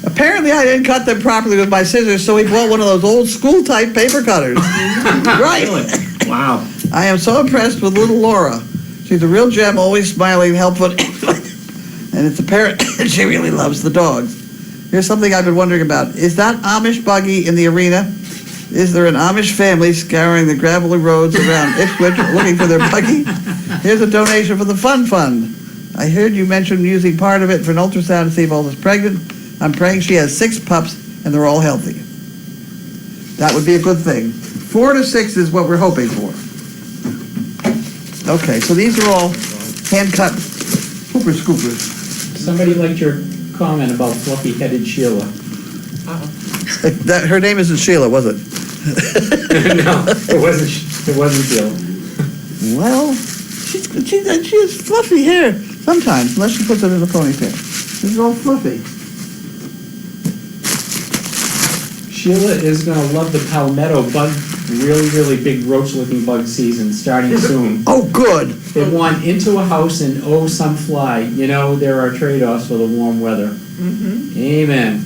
S2: Apparently I didn't cut them properly with my scissors, so he bought one of those old school type paper cutters. Right.
S3: Wow.
S2: I am so impressed with little Laura. She's a real gem, always smiling, helpful, and it's apparent she really loves the dogs. Here's something I've been wondering about. Is that Amish buggy in the arena? Is there an Amish family scouring the gravelly roads around Ipswich looking for their buggy? Here's a donation for the Fun Fund. I heard you mention using part of it for an ultrasound to see if Alda's pregnant. I'm praying she has 6 pups and they're all healthy. That would be a good thing. 4 to 6 is what we're hoping for. Okay, so these are all hand-cut pooper scoopers.
S3: Somebody liked your comment about fluffy-headed Sheila.
S2: That, her name isn't Sheila, was it?
S3: No, it wasn't Sheila.
S2: Well, she has fluffy hair sometimes, unless she puts it in a ponytail. This is all fluffy.
S3: Sheila is gonna love the palmetto bug, really big roach-looking bug season starting soon.
S2: Oh, good.
S3: They want into a house and oh, some fly. You know, there are trade-offs for the warm weather. Amen.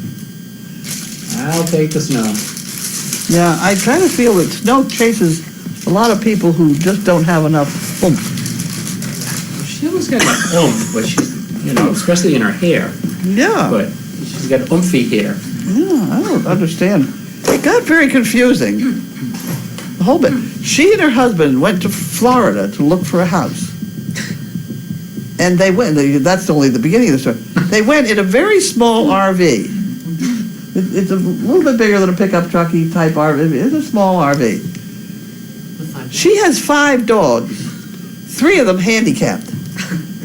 S3: I'll take the snow.
S2: Yeah, I kind of feel that snow chases a lot of people who just don't have enough oomph.
S3: Sheila's got an oomph, but she's, you know, especially in her hair.
S2: Yeah,
S3: But she's got oomphy hair.
S2: yeah, I don't understand. It got very confusing. The whole bit. She and her husband went to Florida to look for a house. And they went, that's only the beginning of the story. They went in a very small RV. It's a little bit bigger than a pickup trucky type RV. It's a small RV. She has 5 dogs, 3 of them handicapped,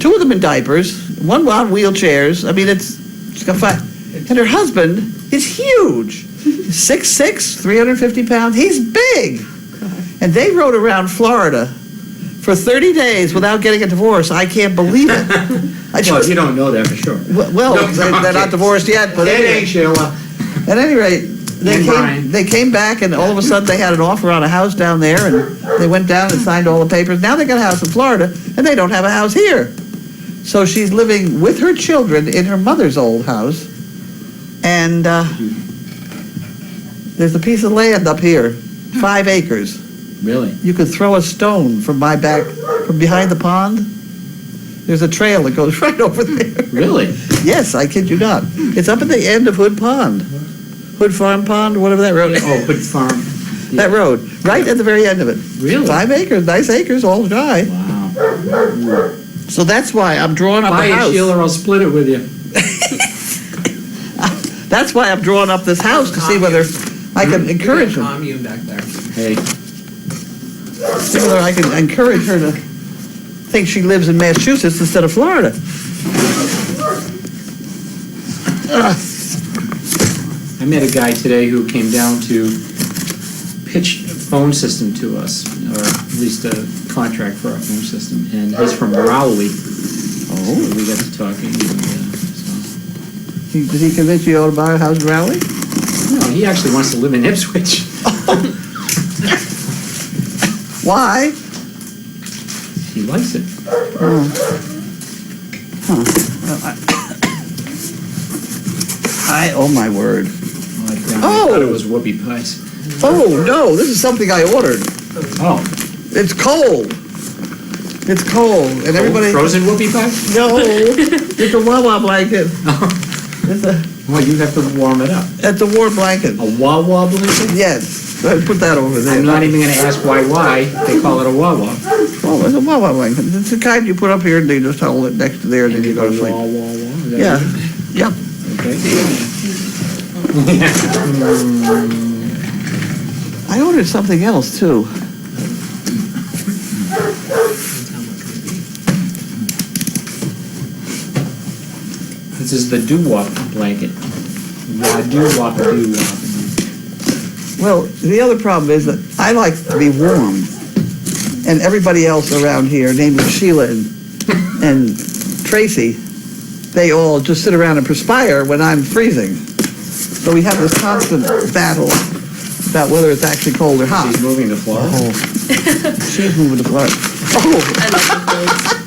S2: 2 of them in diapers, 1 on wheelchairs. I mean, she's got 5. And her husband is huge. 6'6", 350 pounds. He's big. And they rode around Florida for 30 days without getting a divorce. I can't believe it.
S3: Well, you don't know that for sure.
S2: Well,
S3: No,
S2: they're not divorced yet, but
S3: It ain't Sheila.
S2: at any rate,
S3: And Brian.
S2: they came back, and all of a sudden they had an offer on a house down there, and they went down and signed all the papers. Now they got a house in Florida, and they don't have a house here. So she's living with her children in her mother's old house, and there's a piece of land up here, 5 acres.
S3: Really?
S2: You could throw a stone from behind the pond. There's a trail that goes right over there.
S3: Really?
S2: Yes, I kid you not. It's up at the end of Hood Pond. Hood Farm Pond, whatever that road is.
S3: Oh, Hood Farm.
S2: That road, right at the very end of it.
S3: Really?
S2: 5 acres, nice acres, all dry.
S3: Wow.
S2: So that's why I'm drawing up
S3: Buy
S2: a
S3: it,
S2: house.
S3: Sheila, or I'll split it with you.
S2: That's why I'm drawing up this house, to see whether I can encourage them.
S1: Commune back there.
S3: Hey,
S2: See whether I can encourage her to think she lives in Massachusetts instead of Florida.
S3: I met a guy today who came down to pitch a phone system to us, or at least a contract for our phone system, and he's from Rowley.
S2: Oh.
S3: So we got to talking, and, so.
S2: Did he convince you all to buy a house in Raleigh?
S3: No, he actually wants to live in Ipswich.
S2: Why?
S3: He likes it.
S2: Oh. Huh. Well, oh my word.
S3: I thought it was whoopie pies.
S2: Oh, no, this is something I ordered.
S3: Oh,
S2: It's cold. It's cold, and everybody.
S3: Frozen whoopie pie?
S2: No, it's a Wawa blanket. It's a,
S3: Well, you have to warm it up.
S2: it's a warm blanket.
S3: A Wawa blanket?
S2: Yes, put that over there.
S3: I'm not even gonna ask why they call it a Wawa.
S2: Oh, it's a Wawa blanket. It's the kind you put up here and they just hold it next to there and then you go to sleep.
S3: Wawa, is that
S2: Yeah,
S3: it?
S2: yep.
S3: Okay.
S2: I ordered something else too.
S3: This is the doo-wop blanket. Yeah, doo-wop, doo-wop.
S2: Well, the other problem is that I like to be warm. And everybody else around here, namely Sheila and Tracy, they all just sit around and perspire when I'm freezing. So we have this constant battle about whether it's actually cold or hot.
S3: She's moving to Florida.
S2: Oh, she's moving to Florida. Oh,
S4: I like the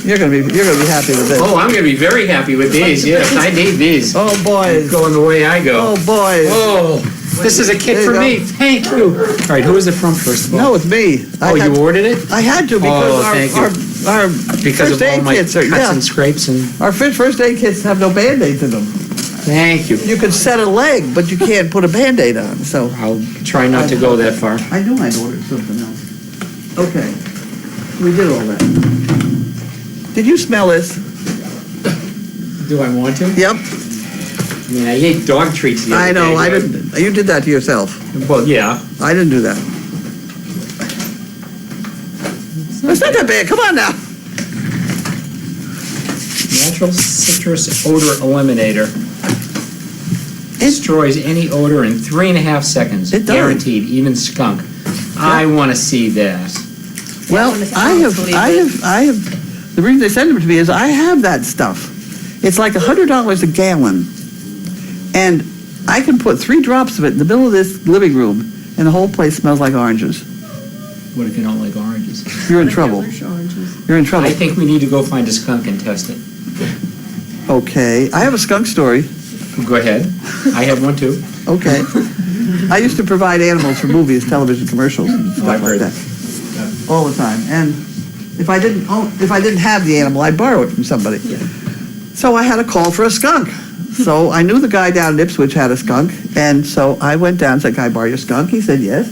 S2: you're gonna be happy with this.
S3: Oh, I'm gonna be very happy with these, yes, I need these.
S2: Oh, boys.
S3: Going the way I go.
S2: Oh, boys.
S3: Oh, this is a kit
S2: There
S3: for
S2: you
S3: me,
S2: go.
S3: thank you. All right, who is it from, first of all?
S2: No, it's me.
S3: Oh, you ordered it?
S2: I had to
S3: Oh, thank you.
S2: because our
S3: Because
S2: first
S3: of all
S2: aid
S3: my
S2: kits
S3: cuts
S2: are, yeah,
S3: and scrapes and,
S2: our first aid kits have no Band-Aids in them.
S3: thank you.
S2: You can set a leg, but you can't put a Band-Aid on, so.
S3: I'll try not to go that far.
S2: I knew I'd ordered something else. Okay, we did all that. Did you smell this?
S3: Do I want to?
S2: Yep,
S3: I mean, I ate dog treats the other
S2: I know,
S3: day,
S2: I
S3: but-
S2: didn't, you did that to yourself.
S3: Well, yeah.
S2: I didn't do that. It's not that bad, come on now.
S3: Natural citrus odor eliminator. Destroys any odor in 3.5 seconds.
S2: It does.
S3: Guaranteed, even skunk. I want to see that.
S2: Well,
S4: when it
S2: I
S4: smells really
S2: have, the reason they send them to me is I have that stuff. It's like $100 a gallon. And I can put 3 drops of it in the middle of this living room and the whole place smells like oranges.
S3: What if you don't like oranges?
S2: You're in trouble. You're in trouble.
S3: I think we need to go find a skunk and test it.
S2: Okay, I have a skunk story.
S3: Go ahead. I have one too.
S2: Okay. I used to provide animals for movies, television commercials, and
S3: Oh,
S2: stuff
S3: I've
S2: like
S3: heard
S2: that. All the time. And if I didn't have the animal, I'd borrow it from somebody. So I had a call for a skunk. So I knew the guy down in Ipswich had a skunk, and so I went down and said, "Can I borrow your skunk?" He said yes.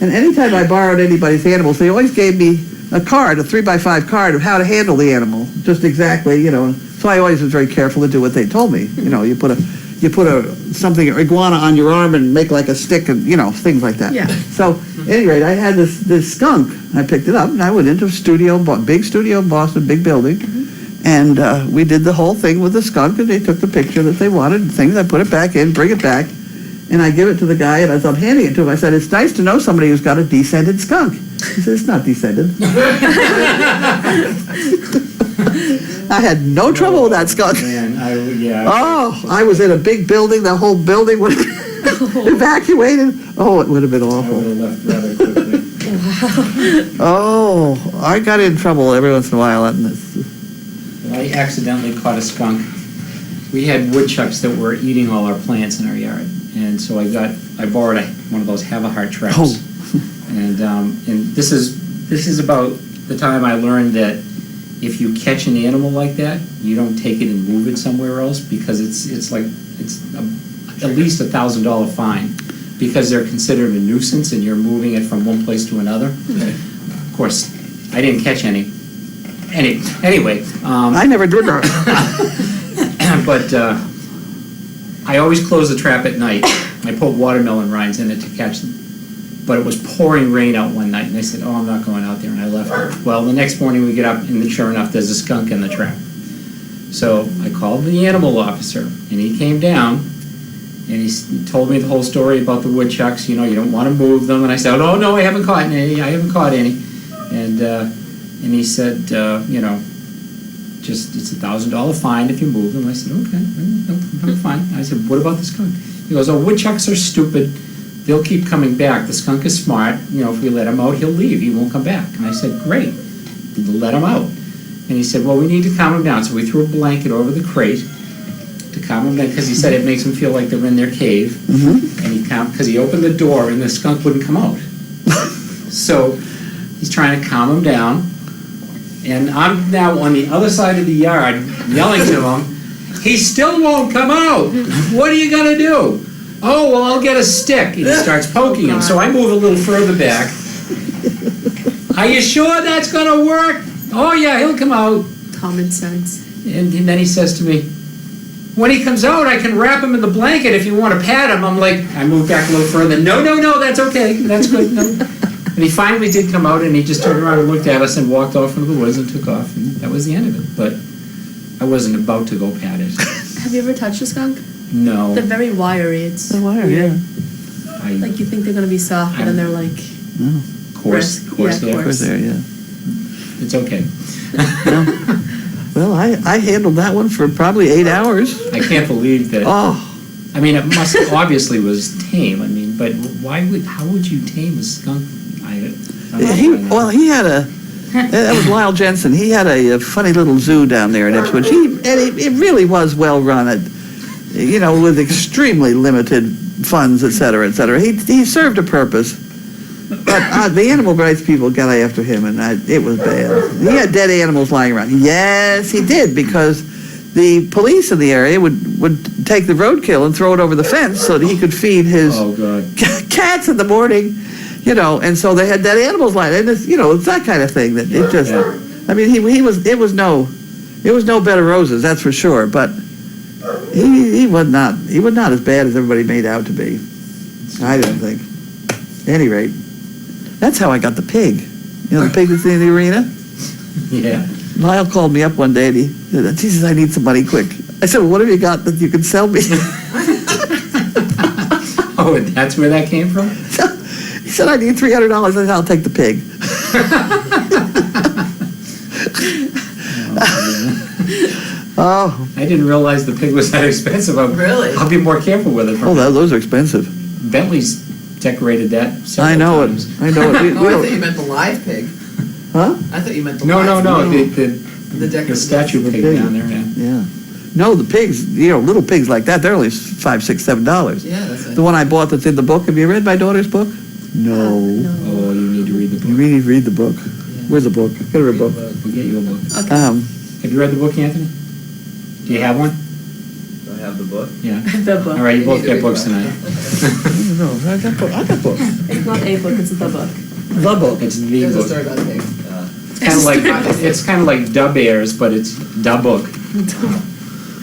S2: And anytime I borrowed anybody's animals, they always gave me a card, a 3x5 card of how to handle the animal, just exactly, you know. So I always was very careful to do what they told me. You know, you put a something iguana on your arm and make like a stick, and you know, things like that.
S4: Yeah.
S2: So at any rate, I had this skunk. I picked it up and I went into a studio, big studio in Boston, big building, and we did the whole thing with the skunk. And they took the picture that they wanted, and things. I put it back in, bring it back, and I give it to the guy. And as I'm handing it to him, I said, "It's nice to know somebody who's got a descended skunk." He said, "It's not descended." I had no trouble with that skunk.
S3: Man, yeah.
S2: Oh, I was in a big building. The whole building would evacuated. Oh, it would have been
S3: I would
S2: awful.
S3: have left rather quickly.
S2: Oh, I got in trouble every once in a while. And this.
S3: I accidentally caught a skunk. We had woodchucks that were eating all our plants in our yard, and so I borrowed one of those have-a-heart traps.
S2: Oh.
S3: And this is about the time I learned that if you catch an animal like that, you don't take it and move it somewhere else, because it's at least $1,000 fine, because they're considered a nuisance and you're moving it from one place to another. Of course, I didn't catch any. Anyway.
S2: I never did that.
S3: But I always close the trap at night. I put watermelon rinds in it to catch them. But it was pouring rain out one night, and I said, "Oh, I'm not going out there," and I left it. Well, the next morning we get up, and sure enough, there's a skunk in the trap. So I called the animal officer, and he came down, and he told me the whole story about the woodchucks. You know, you don't want to move them. And I said, "Oh, no, I haven't caught any. And he said, you know, just it's $1,000 fine if you move them. I said, "Okay, I'm fine." I said, "What about the skunk?" He goes, "Oh, woodchucks are stupid. They'll keep coming back. The skunk is smart. You know, if we let him out, he'll leave. He won't come back." And I said, "Great, let him out." And he said, "Well, we need to calm him down." So we threw a blanket over the crate to calm him down, because he said it makes them feel like they're in their cave.
S2: Mm-hmm.
S3: And because he opened the door and the skunk wouldn't come out. So he's trying to calm him down. And I'm now on the other side of the yard yelling to him. He still won't come out. What are you gonna do? Oh, well, I'll get a stick. And he starts poking him. So I move a little further back. Are you sure that's gonna work? Oh, yeah, he'll come out.
S4: Common sense.
S3: And then he says to me, when he comes out, I can wrap him in the blanket if you want to pat him. I'm like, I move back a little further. No, that's okay. That's good. No. And he finally did come out, and he just turned around and looked at us and walked off into the woods and took off. And that was the end of it. But I wasn't about to go pat it.
S4: Have you ever touched a skunk?
S3: No.
S4: They're very wiry. It's
S2: The wire, yeah.
S3: I,
S4: like you think they're gonna be soft, but then they're like
S3: course,
S4: yeah,
S3: yeah.
S2: Of course, there, yeah.
S3: It's okay.
S2: Well, I handled that one for probably 8 hours.
S3: I can't believe that.
S2: Oh,
S3: I mean, it must obviously was tame. I mean, but how would you tame a skunk? I'm not doing that.
S2: he had that was Lyle Jensen. He had a funny little zoo down there in Ipswich. It really was well run, with extremely limited funds, et cetera, et cetera. He served a purpose. But the animal rights people got after him, and it was bad. He had dead animals lying around. Yes, he did, because the police in the area would take the roadkill and throw it over the fence so that he could feed his
S3: Oh, God.
S2: cats in the morning, and so they had dead animals lying. And it's that kind of thing that it just.
S3: Yeah.
S2: I mean, it was no bed of roses, that's for sure. But he was not as bad as everybody made out to be. I didn't think. At any rate. That's how I got the pig. The pig that's in the arena?
S3: Yeah.
S2: Lyle called me up one day and he said, Jesus, I need some money quick. I said, well, what have you got that you can sell me?
S3: Oh, that's where that came from?
S2: He said, I need $300. I said, I'll take the pig. Oh,
S3: I didn't realize the pig was that expensive.
S1: Really?
S3: I'll be more careful with it.
S2: those are expensive.
S3: Bentley's decorated that several
S2: I know
S3: times.
S2: it. I know it.
S1: Oh, I thought you meant the live pig.
S2: Huh?
S1: I thought you meant the
S3: No,
S1: live pig.
S3: the
S1: The decorative.
S3: statue pig
S2: pig.
S3: down there, yeah.
S2: Yeah. No, the pigs, little pigs like that, they're only $5, $6, $7.
S1: Yeah, that's it.
S2: The one I bought that's in the book. Have you read my daughter's book? No.
S3: Oh, you need to read the
S2: You
S3: book.
S2: really read the book. Where's the book? Get her a book.
S3: We'll get you a book.
S4: Okay.
S3: Have you read the book, Anthony? Do you have one?
S6: Do I have the book?
S3: Yeah.
S4: The book.
S3: All right, you both get books tonight.
S2: No, I got books.
S4: It's not a book, it's the book.
S2: The book.
S3: It's the
S1: There's a
S3: book.
S1: story about a pig.
S3: It's kind of like Dub Airs, but it's the book.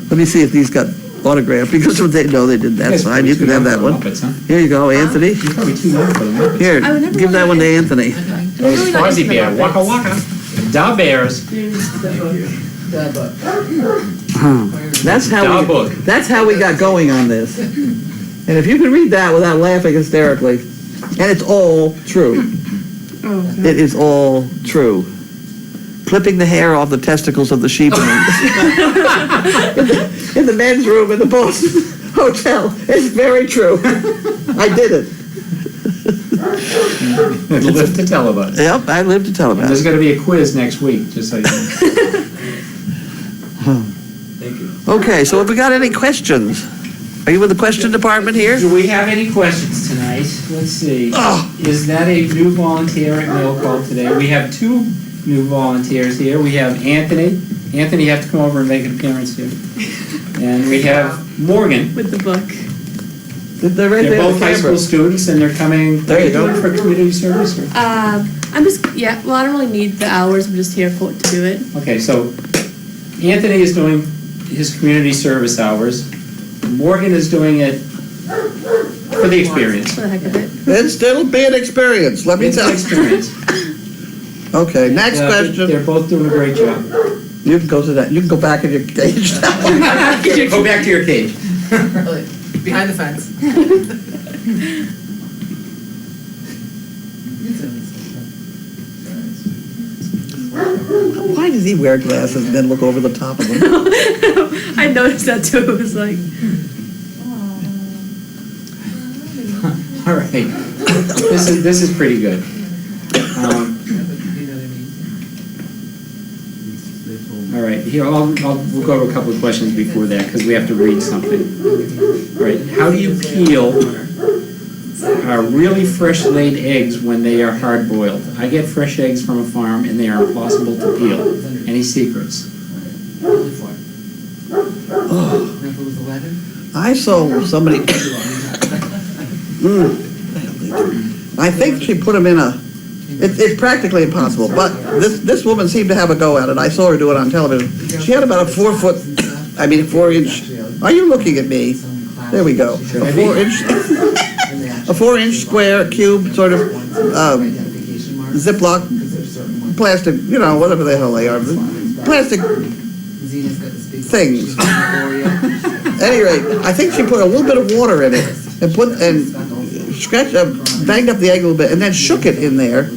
S2: Let me see if these got autographed, because if they didn't. That's fine, you can have that one.
S3: Muppets, huh?
S2: Here you go, Anthony.
S3: You're probably too young for the Muppets.
S2: Here,
S4: I would never
S2: give that one to Anthony.
S3: Oh, it's Fozzie Bear, Waka Waka. Dub Airs.
S1: The book.
S2: That's
S3: The book.
S2: how we got going on this. And if you can read that without laughing hysterically, and it's all true. It is all true. Clipping the hair off the testicles of the sheep in the men's room in the Boston Hotel. It's very true. I did it.
S3: Live to tell about it.
S2: Yep, I live to tell about
S3: There's
S2: it.
S3: going to be a quiz next week, just so you know.
S6: Thank you.
S2: Okay, so have we got any questions? Are you with the question department here?
S3: Do we have any questions tonight? Let's see.
S2: Oh.
S3: Is that a new volunteer at mail call today? We have two new volunteers here. We have Anthony. Anthony, you have to come over and make an appearance here. And we have Morgan.
S4: With the book.
S2: They're right
S3: They're
S2: there on
S3: both
S2: the
S3: high
S2: camera.
S3: school students, and they're coming.
S2: There you go.
S3: What are doing for community service? Or?
S4: I'm just, I don't really need the hours, I'm just here to do it.
S3: Okay, so Anthony is doing his community service hours. Morgan is doing it for the experience.
S4: For the heck of it.
S2: It'll still be an experience, let me
S3: It's
S2: tell
S3: an
S2: you.
S3: experience.
S2: Okay, next question.
S3: They're both doing a great job.
S2: You can go to that, you can go back in your cage now.
S3: Go back to your cage.
S1: Really, behind the fence.
S2: Why does he wear glasses and then look over the top of them?
S4: I noticed that too, it was like,
S3: All right. This is pretty good. All right, here, we'll go to a couple of questions before that, because we have to read something. All right, how do you peel are really fresh laid eggs when they are hard boiled. I get fresh eggs from a farm and they are impossible to peel. Any secrets?
S2: I saw somebody, I think she put them in a, it's practically impossible, but this woman seemed to have a go at it. I saw her do it on television. She had about a 4-inch, are you looking at me? There we go. A 4-inch square cube sort of Ziploc plastic, you know, whatever the hell they are, plastic things. At any rate, I think she put a little bit of water in it and banged up the egg a little bit and then shook it in there.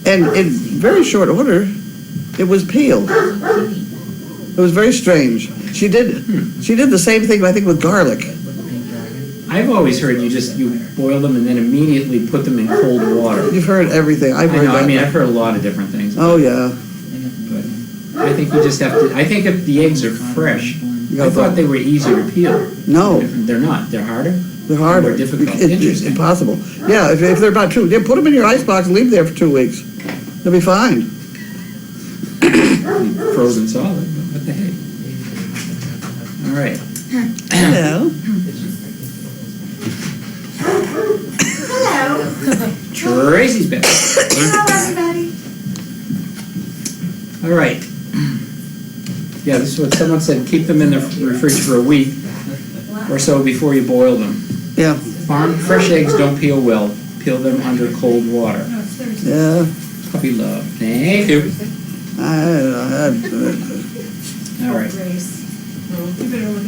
S2: And in very short order, it was peeled. It was very strange. She did the same thing, I think, with garlic.
S3: I've always heard you boil them and then immediately put them in cold water.
S2: You've heard everything. I've heard that.
S3: I've heard a lot of different things.
S2: Oh, yeah.
S3: But I think you just have to, I think if the eggs are fresh, I thought they were easier to peel.
S2: No.
S3: They're not. They're harder?
S2: They're harder.
S3: More difficult.
S2: It's
S3: Interesting.
S2: impossible. Yeah, if they're not true, put them in your icebox and leave them there for 2 weeks. They'll be fine.
S3: Frozen solid. What the heck? All right.
S2: Hello.
S3: Tracy's back. All right. Yeah, this is what someone said, keep them in the fridge for a week or so before you boil them.
S2: Yeah,
S3: Fresh eggs don't peel well. Peel them under cold water.
S2: yeah.
S3: Puppy love. Thank you. All right.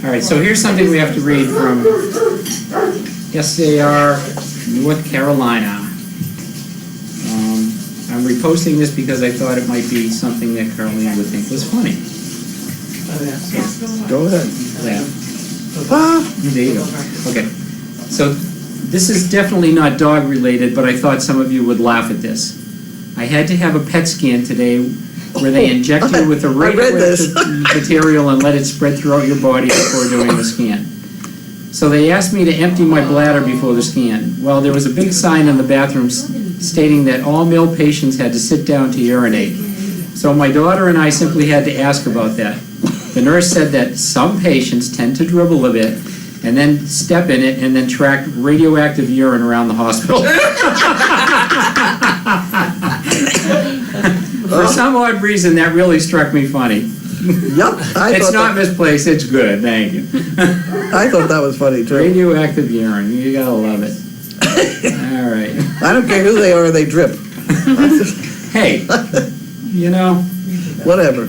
S3: All right, so here's something we have to read from SAR, North Carolina. I'm reposting this because I thought it might be something that Caroline would think was funny.
S2: Go ahead.
S3: Yeah.
S2: Ah,
S3: There you go. Okay. So this is definitely not dog related, but I thought some of you would laugh at this. I had to have a PET scan today where they inject you with a
S2: I read this.
S3: radioactive material and let it spread throughout your body before doing the scan. So they asked me to empty my bladder before the scan. Well, there was a big sign in the bathroom stating that all male patients had to sit down to urinate. So my daughter and I simply had to ask about that. The nurse said that some patients tend to dribble a bit and then step in it and then track radioactive urine around the hospital. For some odd reason, that really struck me funny.
S2: Yep.
S3: It's not misplaced, it's good, thank you.
S2: I thought that was funny, too.
S3: Radioactive urine, you gotta love it. All right.
S2: I don't care who they are, they drip.
S3: Hey, you know,
S2: Whatever.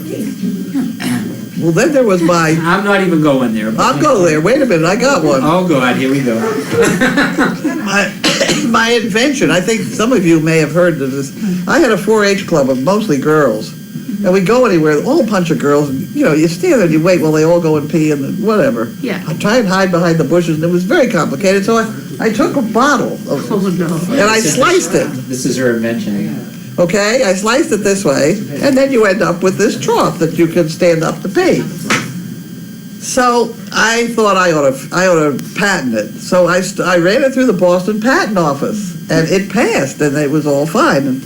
S2: Well, then there was
S3: I'm not even going there. but-
S2: I'll go there. Wait a minute, I got one.
S3: Oh, God, here we go.
S2: My invention, I think some of you may have heard of this. I had a 4-H club of mostly girls. And we go anywhere, a whole bunch of girls, and, you know, you stand there and you wait while they all go and pee and whatever.
S4: Yeah.
S2: I try and hide behind the bushes, and it was very complicated, so I took a bottle of,
S4: Oh, no.
S2: and I sliced it,
S3: This is her invention.
S2: okay? I sliced it this way, and then you end up with this trough that you can stand up to pee. So I thought I ought to patent it. So I ran it through the Boston Patent Office, and it passed, and it was all fine.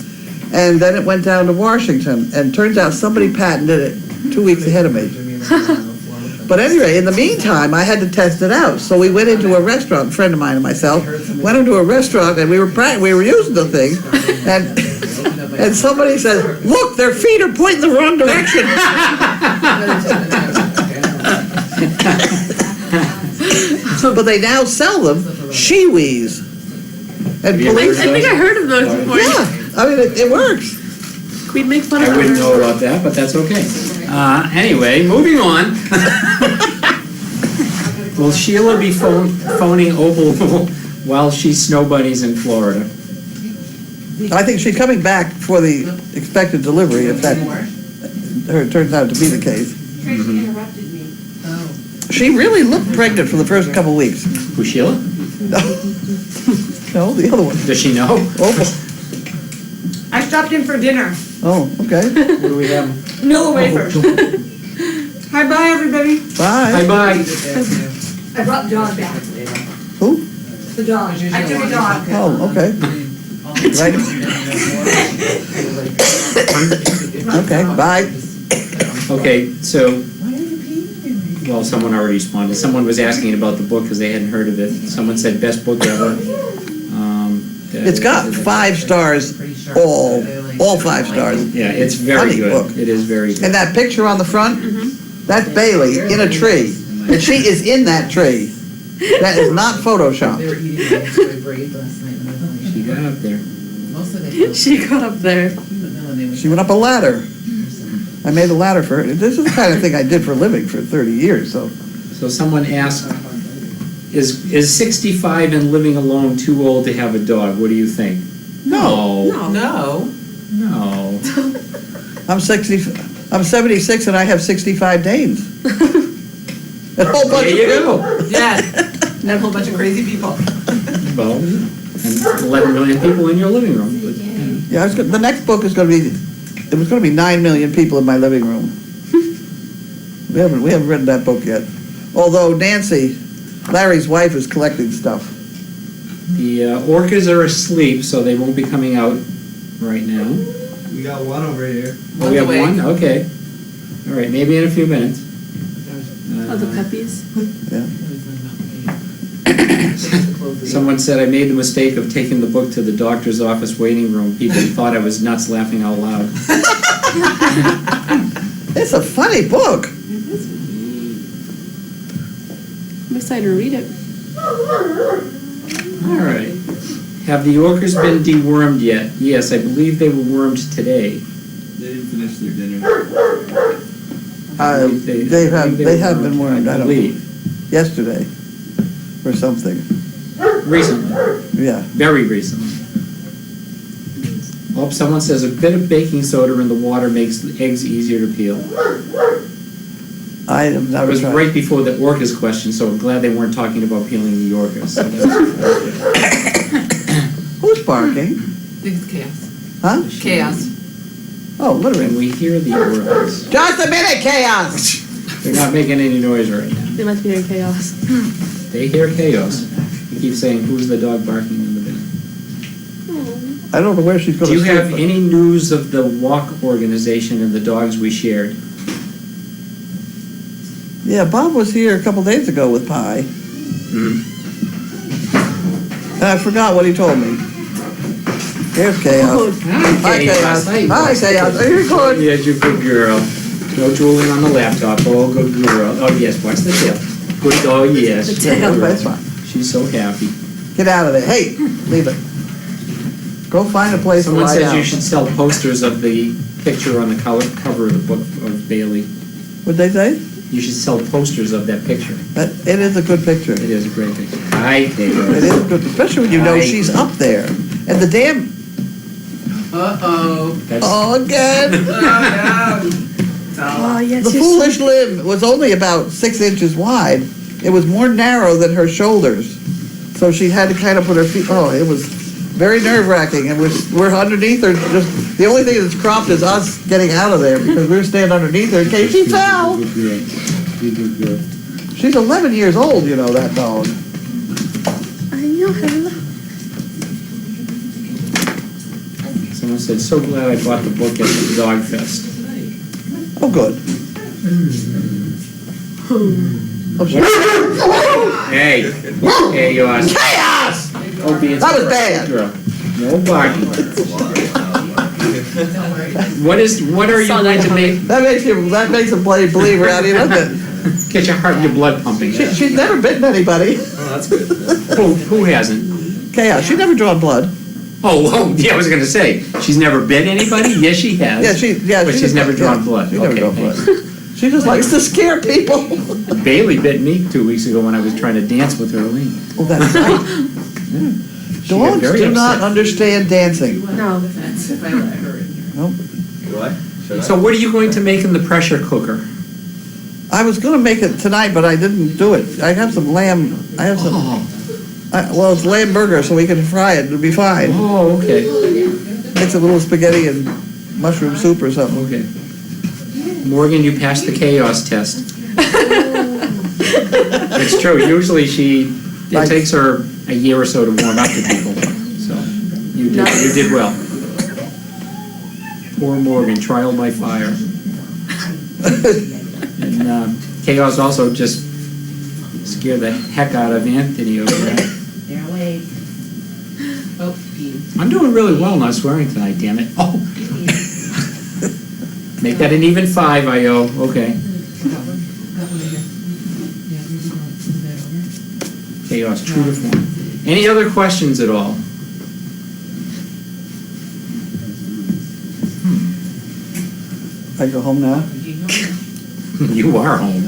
S2: And then it went down to Washington, and turns out somebody patented it 2 weeks ahead of me. But anyway, in the meantime, I had to test it out. So we went into a restaurant, a friend of mine and myself, went into a restaurant, and we were using the thing, and somebody said, "Look, their feet are pointing the wrong direction." But they now sell them Shewees. And
S3: Have you ever
S2: police.
S4: I think I heard of those before.
S2: Yeah, I mean, it works.
S4: Can we make fun
S3: I
S4: of
S3: wouldn't
S4: her?
S3: know about that, but that's okay. Anyway, moving on. Will Sheila be phoning Opal while she snow bunnies in Florida?
S2: I think she's coming back for the expected delivery, if that turns out to be the case.
S7: Tracy interrupted me.
S2: She really looked pregnant for the first couple weeks.
S3: Who, Sheila?
S2: No, the other one.
S3: Does she know?
S2: Oh,
S7: I stopped in for dinner.
S2: oh, okay.
S3: What do we have?
S7: Nilla wafers. Hi, bye, everybody.
S2: Bye.
S3: Bye-bye.
S7: I brought John back.
S2: Who?
S7: The dog. I took a dog.
S2: Oh, okay. Right. Okay, bye.
S3: Okay, so, well, someone already responded. Someone was asking about the book because they hadn't heard of it. Someone said best book ever.
S2: It's got 5 stars, all 5 stars.
S3: Yeah, it's very
S2: Funny
S3: good.
S2: book.
S3: It is very good.
S2: And that picture on the front, that's Bailey in a tree. And she is in that tree. That is not
S1: They
S2: Photoshopped.
S1: were eating raspberry braid last night. And I thought,
S3: She got up there.
S1: most of they.
S4: She got up there.
S2: She went up a ladder. I made a ladder for her. This is the kind of thing I did for a living for 30 years, so.
S3: So someone asked, is 65 and living alone too old to have a dog? What do you think? No.
S1: No.
S3: No.
S2: I'm 76 and I have 65 Danes. A whole bunch
S3: There you
S2: of
S3: go.
S1: Yeah. And a whole bunch of crazy people.
S3: Well, and 11 million people in your living room. But,
S2: Yeah, the next book is going to be, it was going to be 9 million people in my living room. We haven't written that book yet. Although Nancy, Larry's wife, is collecting stuff.
S3: The orcas are asleep, so they won't be coming out right now.
S6: We got one over here.
S3: Oh, we have
S1: awake.
S3: one? Okay. All right, maybe in a few minutes.
S4: Oh, the puppies.
S3: Someone said I made the mistake of taking the book to the doctor's office waiting room. People thought I was nuts laughing out loud.
S2: It's a funny book.
S4: I'm excited to read it.
S3: All right. Have the orcas been dewormed yet? Yes, I believe they were wormed today.
S6: They didn't finish their dinner.
S2: They have been wormed, I don't know,
S3: believe.
S2: yesterday or something.
S3: Recently,
S2: Yeah.
S3: very recently. Oh, someone says a bit of baking soda in the water makes the eggs easier to peel.
S2: I have
S3: It
S2: never
S3: was
S2: tried.
S3: right before the orcas question, so I'm glad they weren't talking about peeling the orcas. So
S2: Who's barking?
S1: I think it's chaos.
S2: Huh?
S1: Chaos.
S2: Oh,
S3: Can
S2: literally.
S3: we hear the orcas?
S2: Just a minute, chaos!
S3: They're not making any noise right now.
S4: They must be in chaos.
S3: They hear chaos. You keep saying, who's the dog barking in the bin?
S2: I don't know where she's
S3: Do
S2: going to
S3: you
S2: sleep.
S3: have any news of the walk organization and the dogs we shared?
S2: Yeah, Bob was here a couple days ago with Pi, and I forgot what he told me. Here's chaos. Hi, chaos. Hi, chaos. Are you good?
S3: Yeah, you good girl. No drooling on the laptop. Oh, good girl. Oh, yes, watch the tail. Good, oh, yes.
S4: The
S3: Good
S4: tail.
S3: girl.
S2: That's fine.
S3: She's so happy.
S2: Get out of there. Hey, leave it. Go find a place to
S3: Someone
S2: lie
S3: says you
S2: down.
S3: should sell posters of the picture on the cover of the book of Bailey.
S2: What'd they say?
S3: You should sell posters of that picture.
S2: It is a good picture.
S3: It is a great picture. Hi,
S2: It
S3: David.
S2: is good, especially when you know
S3: Hi.
S2: she's up there. And the damn,
S1: Uh-oh.
S3: That's,
S2: oh, again.
S4: Oh, yes,
S2: The
S4: you're
S2: foolish limb was only about 6 inches wide. It was more narrow than her shoulders. So she had to kind of put her feet, oh, it was very nerve-wracking. And we're underneath her, just, the only thing that's cropped is us getting out of there because we were standing underneath her in case she fell.
S3: Good girl. She's a good girl.
S2: She's 11 years old, you know, that dog.
S4: I know her.
S3: Someone said, so glad I bought the book at the Dog Fest.
S2: Oh, good. Oh, she-
S3: Hey, hey, yours.
S2: Chaos!
S3: Oh, be
S2: That was bad.
S3: Girl. No barking. What are you
S4: Saw
S3: going
S4: that
S3: to make?
S2: That makes a bloody believer out of you, doesn't it?
S3: Get your heart and your blood pumping.
S2: She's never bitten anybody.
S6: Oh, that's good.
S3: Who hasn't?
S2: Chaos. She's never drawn blood.
S3: Oh, yeah, I was gonna say, she's never bit anybody? Yes, she has.
S2: Yeah,
S3: But she's
S2: just-
S3: never drawn
S2: yeah,
S3: blood.
S2: She's never
S3: Okay,
S2: drawn blood.
S3: thanks.
S2: She just likes to scare people.
S3: Bailey bit me 2 weeks ago when I was trying to dance with Earlene.
S2: Oh, that's right.
S3: She got
S2: Dogs
S3: very
S2: do not
S3: upset.
S2: understand dancing.
S4: No.
S1: If I let her in here.
S2: Nope.
S6: What? Should I?
S3: So what are you going to make in the pressure cooker?
S2: I was gonna make it tonight, but I didn't do it. I have some lamb, I have some, well, it's lamb burger, so we can fry it, it'll be fine.
S3: Oh, okay,
S2: Make some little spaghetti and mushroom soup or something.
S3: okay. Morgan, you passed the chaos test. It's true, usually it
S2: Right.
S3: takes her a year or so to warm up to people. So you did well. Poor Morgan, trial by fire. And Chaos also just scared the heck out of Anthony over there.
S1: They're awake. Oh, Pete.
S3: I'm doing really well not swearing tonight, damn it. Oh. Make that an even 5, I.O. Okay. Chaos, true to form. Any other questions at all?
S2: I go home now?
S3: You are home.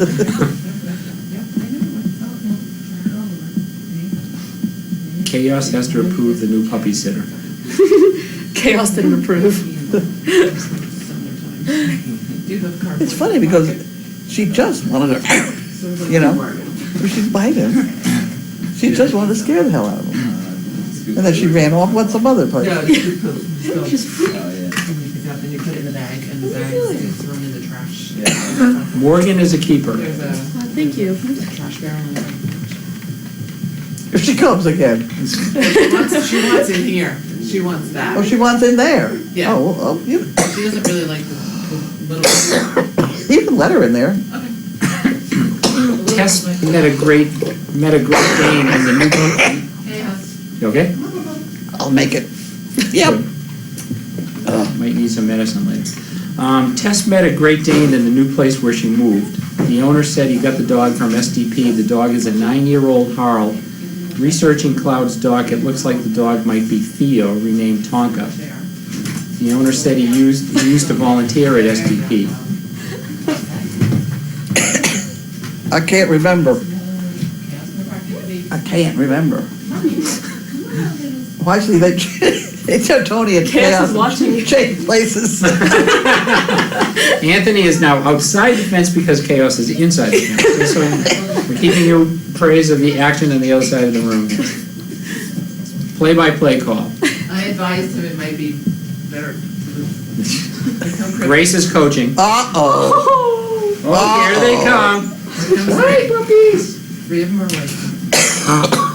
S3: Chaos has to approve the new puppy sitter.
S4: Chaos didn't approve.
S2: It's funny because she just wanted to, you know, she'd bite him. She just wanted to scare the hell out of him. And then she ran off with some other puppy.
S1: No, you poop. So,
S6: Oh, yeah.
S1: and you pick up and you put it in the bag, and the bag is thrown in the trash.
S3: Morgan is a keeper.
S1: There's a
S4: Thank you.
S1: trash barrel in there.
S2: If she comes again.
S1: She wants in here. She wants that.
S2: Oh, she wants in there?
S1: Yeah.
S2: Oh, well, you
S1: She doesn't really like the little.
S2: you can let her in there.
S3: Tess met a great Dane in the new.
S1: Chaos.
S3: You okay?
S2: I'll make it. Yep.
S3: Might need some medicine later. Tess met a Great Dane in the new place where she moved. The owner said he got the dog from SDP. The dog is a 9-year-old Harl. Researching Cloud's dog, it looks like the dog might be Theo, renamed Tonka. The owner said he used to volunteer at SDP.
S2: I can't remember. I can't remember. Why should they tell Tony and
S4: Chaos is watching.
S2: change places?
S3: Anthony is now outside the fence because Chaos is inside the fence. So we're keeping you praise of the action on the other side of the room. Play-by-play call.
S1: I advised him it might be better.
S3: Grace is coaching.
S2: Uh-oh.
S3: Oh, here they come.
S1: Hi, puppies. 3 of them are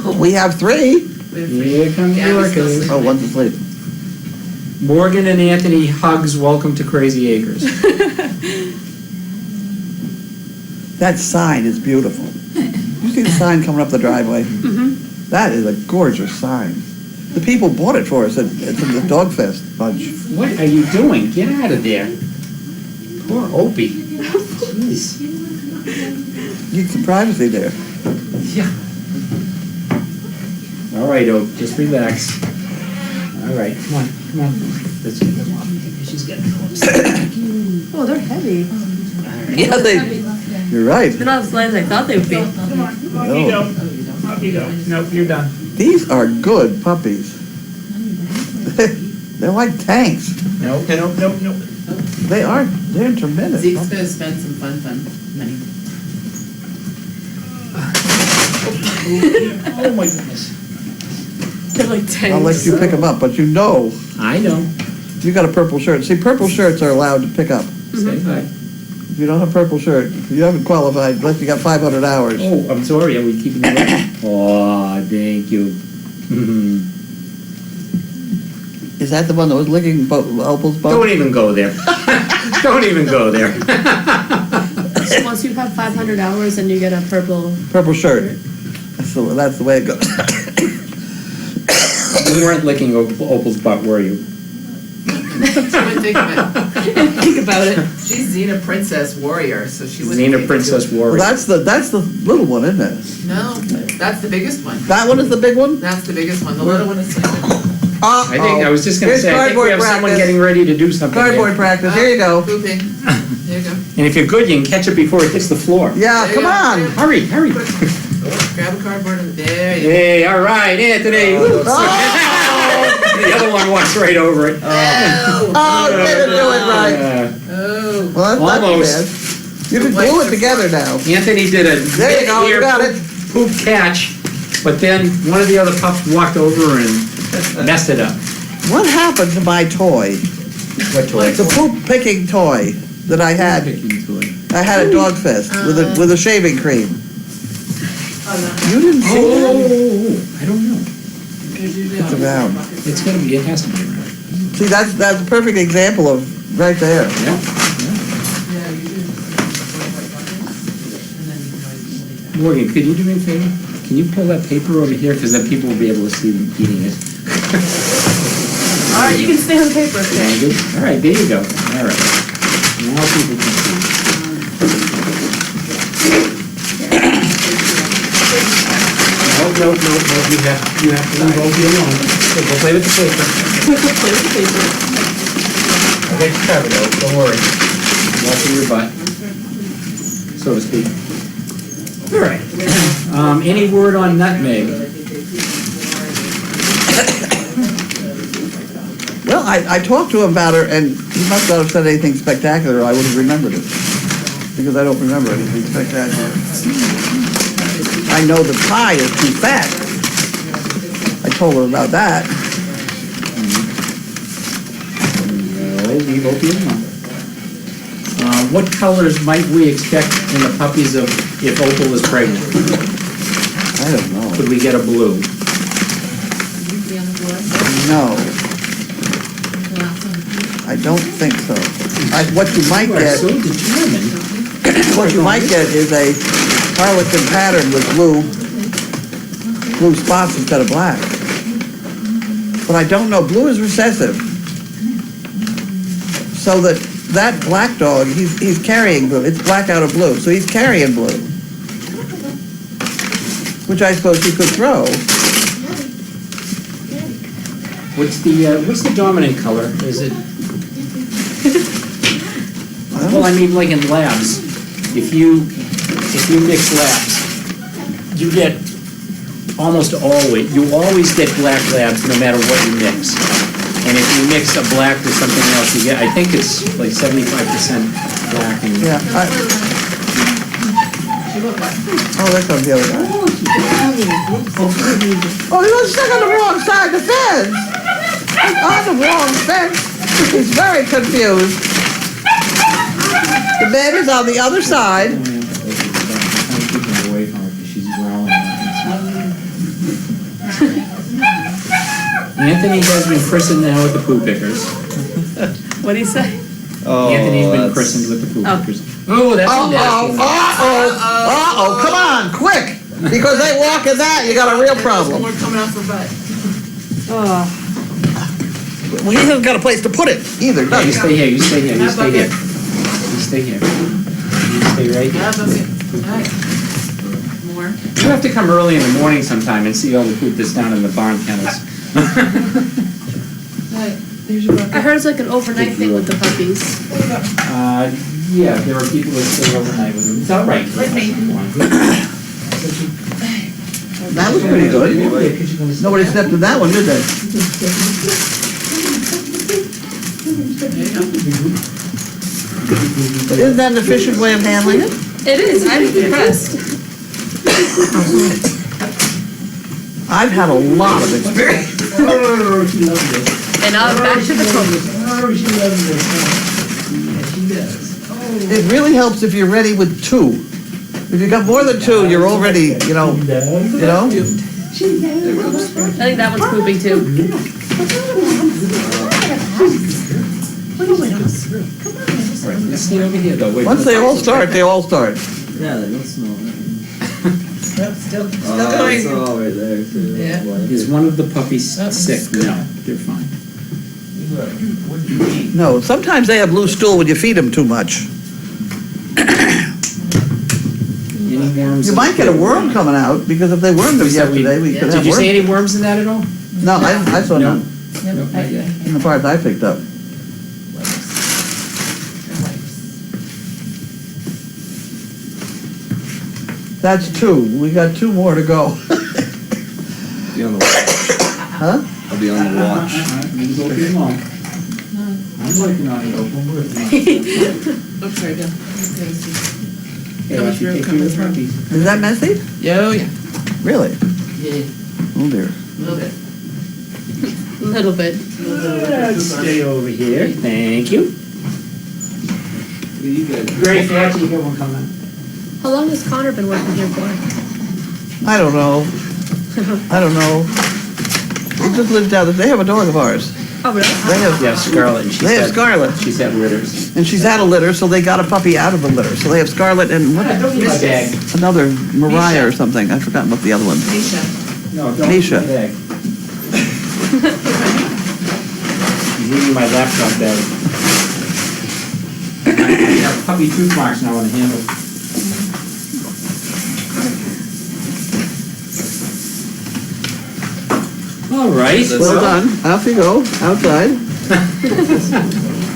S1: awake.
S2: We have 3.
S1: We have 3.
S3: Here comes
S1: Gabby's
S3: Yorkie.
S1: still sleeping.
S2: Oh, one's asleep.
S3: Morgan and Anthony hugs. Welcome to Crazy Acres.
S2: That sign is beautiful. You see the sign coming up the driveway? That is a gorgeous sign. The people bought it for us at the Dog Fest bunch.
S3: What are you doing? Get out of there. Poor Opie. Jeez.
S2: Need some privacy there.
S3: Yeah. All right, Ope, just relax. All right, come on. Let's get them off. She's getting close.
S4: Oh, they're heavy.
S2: Yeah, you're right.
S4: They're not as light as I thought they would be.
S3: Off you go. Off you go. Nope, you're done.
S2: These are good puppies. They're like tanks.
S3: Nope.
S2: They're tremendous.
S1: Zeke's gonna spend some fun money.
S3: Oh my goodness.
S4: They're like tanks.
S2: I'll let you pick them up, but you know,
S3: I know.
S2: you got a purple shirt. See, purple shirts are allowed to pick up.
S3: Say hi.
S2: If you don't have a purple shirt, you haven't qualified unless you got 500 hours.
S3: Oh, I'm sorry. Are we keeping you up? Oh, thank you.
S2: Is that the one that was licking Opal's butt?
S3: Don't even go there. Don't even go there.
S4: So once you have 500 hours, then you get a purple.
S2: Purple shirt. That's the way it goes.
S3: You weren't licking Opal's butt, were you?
S1: She wouldn't think of it.
S4: Think about it.
S1: She's Xena Princess Warrior, so she wouldn't
S3: Xena
S1: think
S3: Princess
S1: to do
S3: Warrior.
S2: Well, that's the little one, isn't it?
S1: it. No, that's the biggest one.
S2: That one is the big one?
S1: That's the biggest one. The little one is sleeping.
S3: I was just going to
S2: Here's
S3: say, I think we have
S2: cardboard
S3: someone
S2: practice.
S3: getting ready to do something
S2: Cardboard
S3: there.
S2: practice. Here you go.
S1: Pooping. There you go.
S3: And if you're good, you can catch it before it hits the floor.
S2: Yeah,
S1: There
S2: come
S1: you go.
S2: on.
S3: Hurry.
S1: Grab a cardboard and there you go.
S3: Hey, all right, Anthony. The other one walks right over it.
S2: Oh, you didn't do it right.
S1: Oh.
S2: Well, that's not
S3: Almost.
S2: bad. You can glue it together now.
S3: Anthony did a
S2: There you go, you
S3: mid-ear
S2: got it.
S3: poop catch, but then one of the other pups walked over and messed it up.
S2: What happened to my toy?
S3: What toy?
S2: The poop picking toy that I had. I had a Dog Fest with a shaving cream. You didn't see that?
S3: I don't know.
S2: It's around.
S3: It's gonna be, it has to be around.
S2: See, that's a perfect example of, right there.
S3: Yeah.
S1: Yeah, you do. And then you can always.
S3: Morgan, could you do me a favor? Can you pull that paper over here, because then people will be able to see them eating it.
S4: All right, you can stay on the paper.
S3: Thank you. All right, there you go. All right. Now people can see. No, you have to leave Opie alone. Go play with the paper.
S4: Play with the paper.
S3: I got you covered, though, don't worry. Watching your butt, so to speak. All right. Any word on nutmeg?
S2: Well, I talked to him about her, and he must not have said anything spectacular, or I would have remembered it. Because I don't remember anything spectacular. I know the pie is too fat. I told her about that.
S3: No, leave Opie alone. What colors might we expect in the puppies of if Opal is pregnant?
S2: I don't know.
S3: Could we get a blue?
S2: No. I don't think so. What you might
S3: You are
S2: get,
S3: so determined.
S2: what you might get is a harlequin pattern with blue spots instead of black. But I don't know. Blue is recessive. So that black dog, he's carrying blue. It's black out of blue, so he's carrying blue. Which I suppose he could throw.
S3: What's the dominant color? Is it? Well, I mean, like in labs, if you mix labs, you get almost always get black labs no matter what you mix. And if you mix a black with something else, you get, I think it's like 75% black and.
S2: Yeah. Oh, there comes the other guy. Oh, he was stuck on the wrong side of the fence. On the wrong fence. He's very confused. The baby's on the other side.
S3: I'm keeping her away from her because she's growling. Anthony has been christened now with the poo pickers.
S4: What do you say?
S3: Anthony's been christened with the poo pickers. Oh, that's a nasty one.
S2: Come on, quick. Because they walk in that, you got a real problem.
S1: More coming off her butt.
S2: Well, he hasn't got a place to put it either,
S3: No,
S2: does
S3: you
S2: he?
S3: stay here, you stay here, you stay here. You stay here. You stay right here.
S1: Yeah, bucket. Alright. More.
S3: You have to come early in the morning sometime and see all the poop that's down in the barn kennels.
S1: Alright, there's your bucket.
S4: I heard it's like an overnight thing with the puppies.
S3: Yeah, there are people that stay overnight with them. It's all right.
S2: That was pretty good. Nobody stepped in that one, did they? Isn't that an efficient way of handling it?
S4: It is, I'm impressed.
S2: I've had a lot of experience.
S4: And now back to the cooking.
S2: It really helps if you're ready with two. If you got more than two, you're already, you know.
S4: I think that one's pooping too.
S3: Let's stay over here though. Wait,
S2: Once they all start, they all start.
S6: Yeah, they don't smell it.
S1: Still
S6: Oh, it's
S1: going.
S6: all right there too.
S1: Yeah.
S3: Is one of the puppies sick? No, they're fine.
S2: No, sometimes they have loose stool when you feed them too much.
S3: Any worms?
S2: You might get a worm coming out, because if they wormed them yesterday, we could have
S3: Did you see
S2: worms.
S3: any worms in that at all?
S2: No, I saw
S3: No.
S2: none
S1: Yep,
S3: No, not yet.
S2: in the parts I picked up. That's two. We got two more to go.
S6: Be on the watch.
S2: Huh?
S6: I'll be on the watch.
S3: You can go get them all. I'm working on it, Opal. I'm working on it.
S1: Oops, sorry, Bill.
S3: Yeah,
S1: How much
S3: you
S1: room
S3: take
S1: comes
S3: care of
S1: from?
S3: the puppies.
S2: Is that messy?
S1: Oh, yeah.
S2: Really?
S1: Yeah,
S2: Oh dear.
S1: a little bit.
S4: A little bit.
S3: Let's stay over here. Thank you.
S6: You guys.
S3: Great, actually, you got one coming.
S4: How long has Connor been working here for?
S2: I don't know. They just live down, they have a dog of ours.
S4: Oh, really?
S2: They have,
S3: Yeah, Scarlet. And she's
S2: They have
S3: had-
S2: Scarlet.
S3: She's had litters.
S2: and she's had a litter, so they got a puppy out of the litter. So they have Scarlet and what,
S3: My bag.
S2: another Mariah or something. I've forgotten what the other one.
S3: No, don't.
S2: Misha.
S3: My bag. She's eating my laptop bag. I have puppy tooth marks now on the handle. All right.
S2: Well done. Off you go, outside.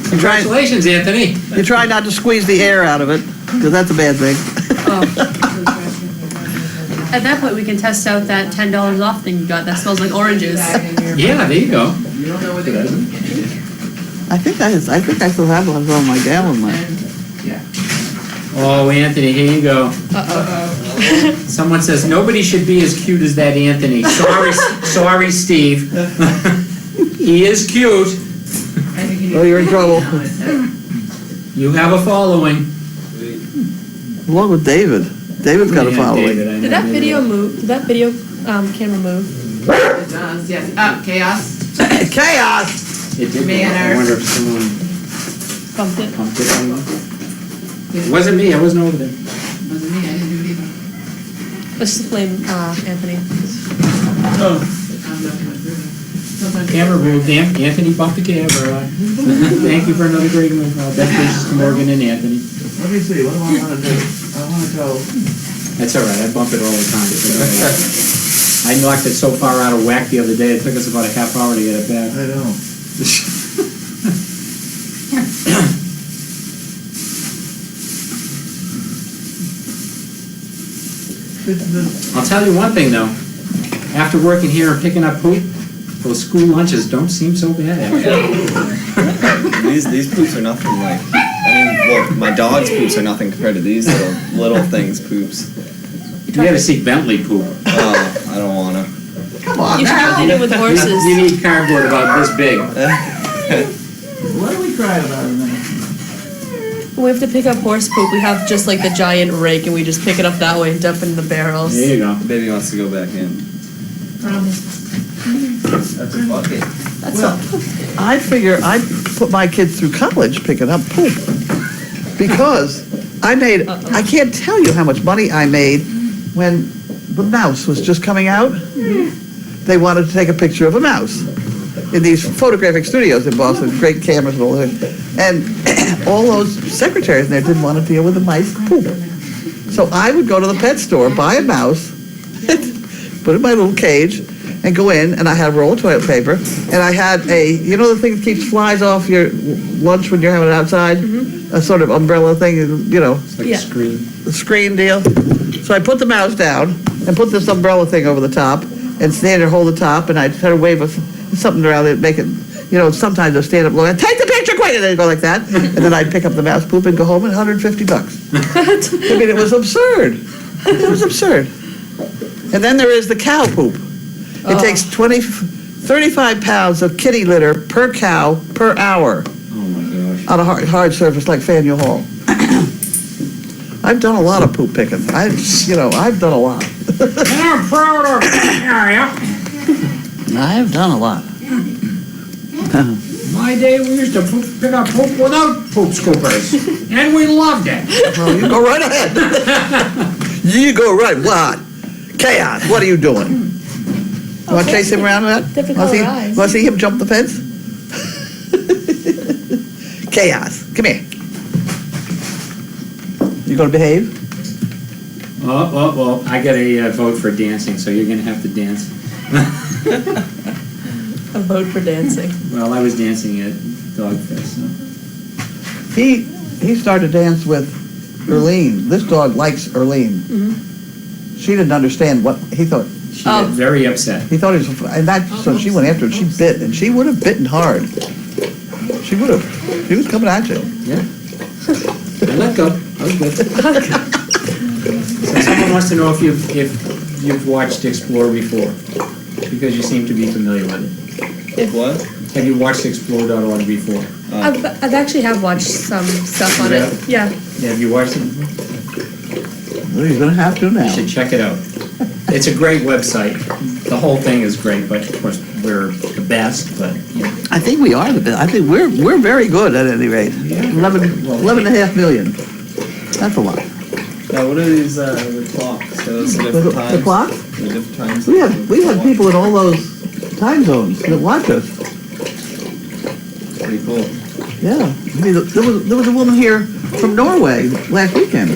S3: Congratulations, Anthony.
S2: You try not to squeeze the air out of it, because that's a bad thing.
S4: At that point, we can test out that $10 off thing you got that smells like oranges.
S3: Yeah, there you go.
S1: You don't know what they're doing.
S2: I think I still have one on my gallon left.
S3: Oh, Anthony, here you go. Someone says, nobody should be as cute as that Anthony. Sorry, Steve. He is cute.
S2: Oh, you're in trouble.
S3: You have a following.
S2: Along with David. David's got a
S3: Yeah,
S2: following.
S3: David, I know
S4: Did that
S3: David.
S4: video move? Did that video camera move?
S1: It does, yes. Chaos.
S2: Chaos!
S3: It did.
S1: Manner.
S3: I wonder if someone
S4: Bumped it.
S3: pumped it on you. It wasn't me, I wasn't over there.
S1: Wasn't me, I didn't do it either.
S4: Let's just blame Anthony.
S1: I'm not coming through. Sometimes-
S3: Camera moved, Anthony bumped the camera. Thank you for another great one. Best wishes to Morgan and Anthony.
S2: Let me see, what do I want to do? I want to go.
S3: That's all right, I bump it all the time. I knocked it so far out of whack the other day, it took us about a half hour to get it back.
S2: I know.
S3: I'll tell you one thing though, after working here and picking up poop, those school lunches don't seem so bad actually.
S6: These poops are nothing like, well, my dog's poops are nothing compared to these little things poops.
S3: You gotta see Bentley poop.
S6: Oh, I don't wanna.
S2: Come on
S4: You should
S2: now.
S4: try to do it with
S3: You
S4: horses.
S3: need cardboard about this big.
S2: What are we crying about in there?
S4: When we have to pick up horse poop, we have just like the giant rake and we just pick it up that way and dump it in the barrels.
S3: There you go.
S6: The baby wants to go back in. That's a bucket.
S4: That's
S2: Well, I figure I'd put my kids through college picking up poop. Because I can't tell you how much money I made when the mouse was just coming out. They wanted to take a picture of a mouse in these photographic studios in Boston, great cameras and all that. And all those secretaries there didn't want to deal with the mice poop. So I would go to the pet store, buy a mouse, put it in my little cage, and go in, and I had a roll of toilet paper, and I had you know the thing that keeps flies off your lunch when you're having it outside? A sort of umbrella thing, you know,
S3: It's like
S4: Yeah.
S3: a screen.
S2: the screen deal. So I put the mouse down and put this umbrella thing over the top and stand there, hold the top, and I'd try to wave something around it, make it, you know, sometimes I'd stand up and go, take the picture quick, and then go like that. And then I'd pick up the mouse poop and go home at $150. I mean, it was absurd. It was absurd. And then there is the cow poop. It takes 35 pounds of kitty litter per cow per hour
S3: Oh my gosh.
S2: on a hard surface like Faneuil Hall. I've done a lot of poop picking. I've done a lot.
S3: And I'm proud of you.
S2: I've done a lot.
S3: My day, we used to pick up poop without poop scoopers, and we loved it.
S2: Well, you go right ahead. You go right. What? Chaos. What are you doing? You want to chase him around with that?
S4: Different color eyes.
S2: Want to see him jump the fence? Chaos. Come here. You gonna behave?
S3: Oh, I got a vote for dancing, so you're gonna have to dance.
S4: A vote for dancing.
S3: Well, I was dancing at Dogfest, so.
S2: He started to dance with Erlene. This dog likes Erlene. She didn't understand what he thought.
S3: She got very upset.
S2: He thought he was, and that, so she went after it. She bit, and she would have bitten hard. She would have. She was coming at you.
S3: Yeah. I let go. I was good. So someone wants to know if you've watched Explore before, because you seem to be familiar with
S6: What?
S3: it. Have you watched Explore.org before?
S4: I've actually have watched some stuff on
S3: Yeah?
S4: it. Yeah.
S3: Yeah, have you watched it before?
S2: Well, you're gonna have to now.
S3: You should check it out. It's a great website. The whole thing is great, but of course, we're the best, but, you know.
S2: I think we are the best. I think we're very good at any rate. 11.5 million. That's a lot.
S6: Now, what are these the clocks? So those are different times.
S2: The clock?
S6: The different times.
S2: We have people in all those time zones that watch us.
S6: Pretty cool.
S2: Yeah. I mean, there was a woman here from Norway last weekend.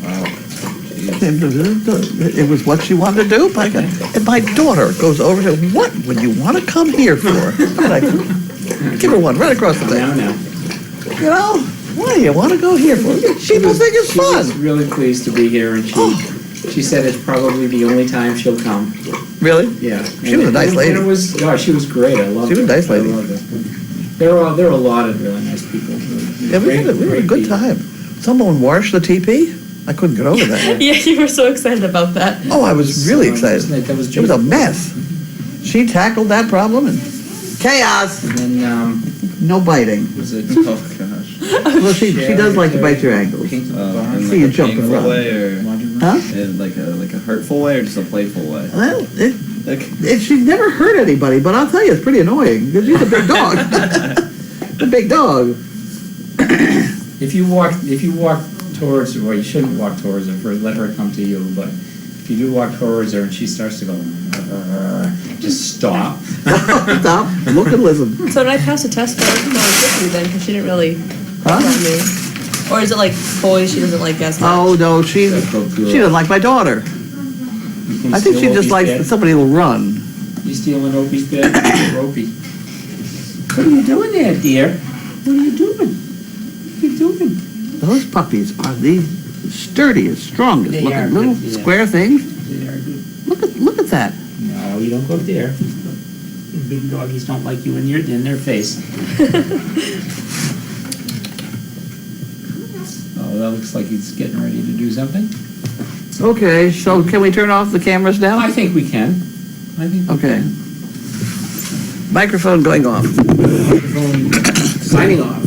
S6: Wow. Jeez.
S2: And it was what she wanted to do. And my daughter goes over to, what would you want to come here for? I'm like, give her one right across the
S3: Now,
S2: face.
S3: now.
S2: You know, what do you want to go here for? People think it's
S3: She was
S2: fun.
S3: really pleased to be here, and she said it's probably the only time she'll come.
S2: Really?
S3: Yeah.
S2: She was a nice lady.
S3: And it was, gosh, she was great. I loved
S2: She was a
S3: her.
S2: nice lady.
S3: I loved her. There are a lot of really nice people.
S2: Yeah, we had a
S3: Great
S2: good
S3: people.
S2: time. Someone washed the teepee. I couldn't get over that.
S4: Yeah, you were so excited about that.
S2: Oh, I was really excited.
S3: That was
S2: It was a mess. She tackled that problem and chaos.
S3: And then,
S2: No biting.
S3: was it?
S6: Oh gosh.
S2: Well, she does like to bite your ankles.
S3: Came to the bar.
S6: In
S2: See you
S6: like a
S2: jumping
S6: painful
S2: around.
S6: way, or
S2: Huh?
S6: in like a hurtful way, or just a playful way?
S2: Well,
S6: Like,
S2: she's never hurt anybody, but I'll tell you, it's pretty annoying because she's a big dog. A big dog.
S3: If you walk towards her, well, you shouldn't walk towards her, for let her come to you, but if you do walk towards her and she starts to go, just stop.
S2: Stop, look and listen.
S4: So did I pass a test for her? No, it's with me then, because she didn't really
S2: Huh?
S4: tell me. Or is it like boys she doesn't like as much?
S2: Oh, no, she doesn't like my daughter. I think she just likes that somebody will run.
S3: You stealing Opie's bed? Opie. What are you doing there, dear? What are you doing? What are you doing?
S2: Those puppies are the sturdiest, strongest
S3: They
S2: looking
S3: are
S2: little
S3: good, yeah.
S2: square things.
S3: They are good.
S2: Look at that.
S3: No, you don't go there. Big doggies don't like you in their face. Oh, that looks like he's getting ready to do something.
S2: Okay, so can we turn off the cameras now?
S3: I think we can. I think we
S2: Okay.
S3: can.
S2: Microphone going off.
S3: Signing off.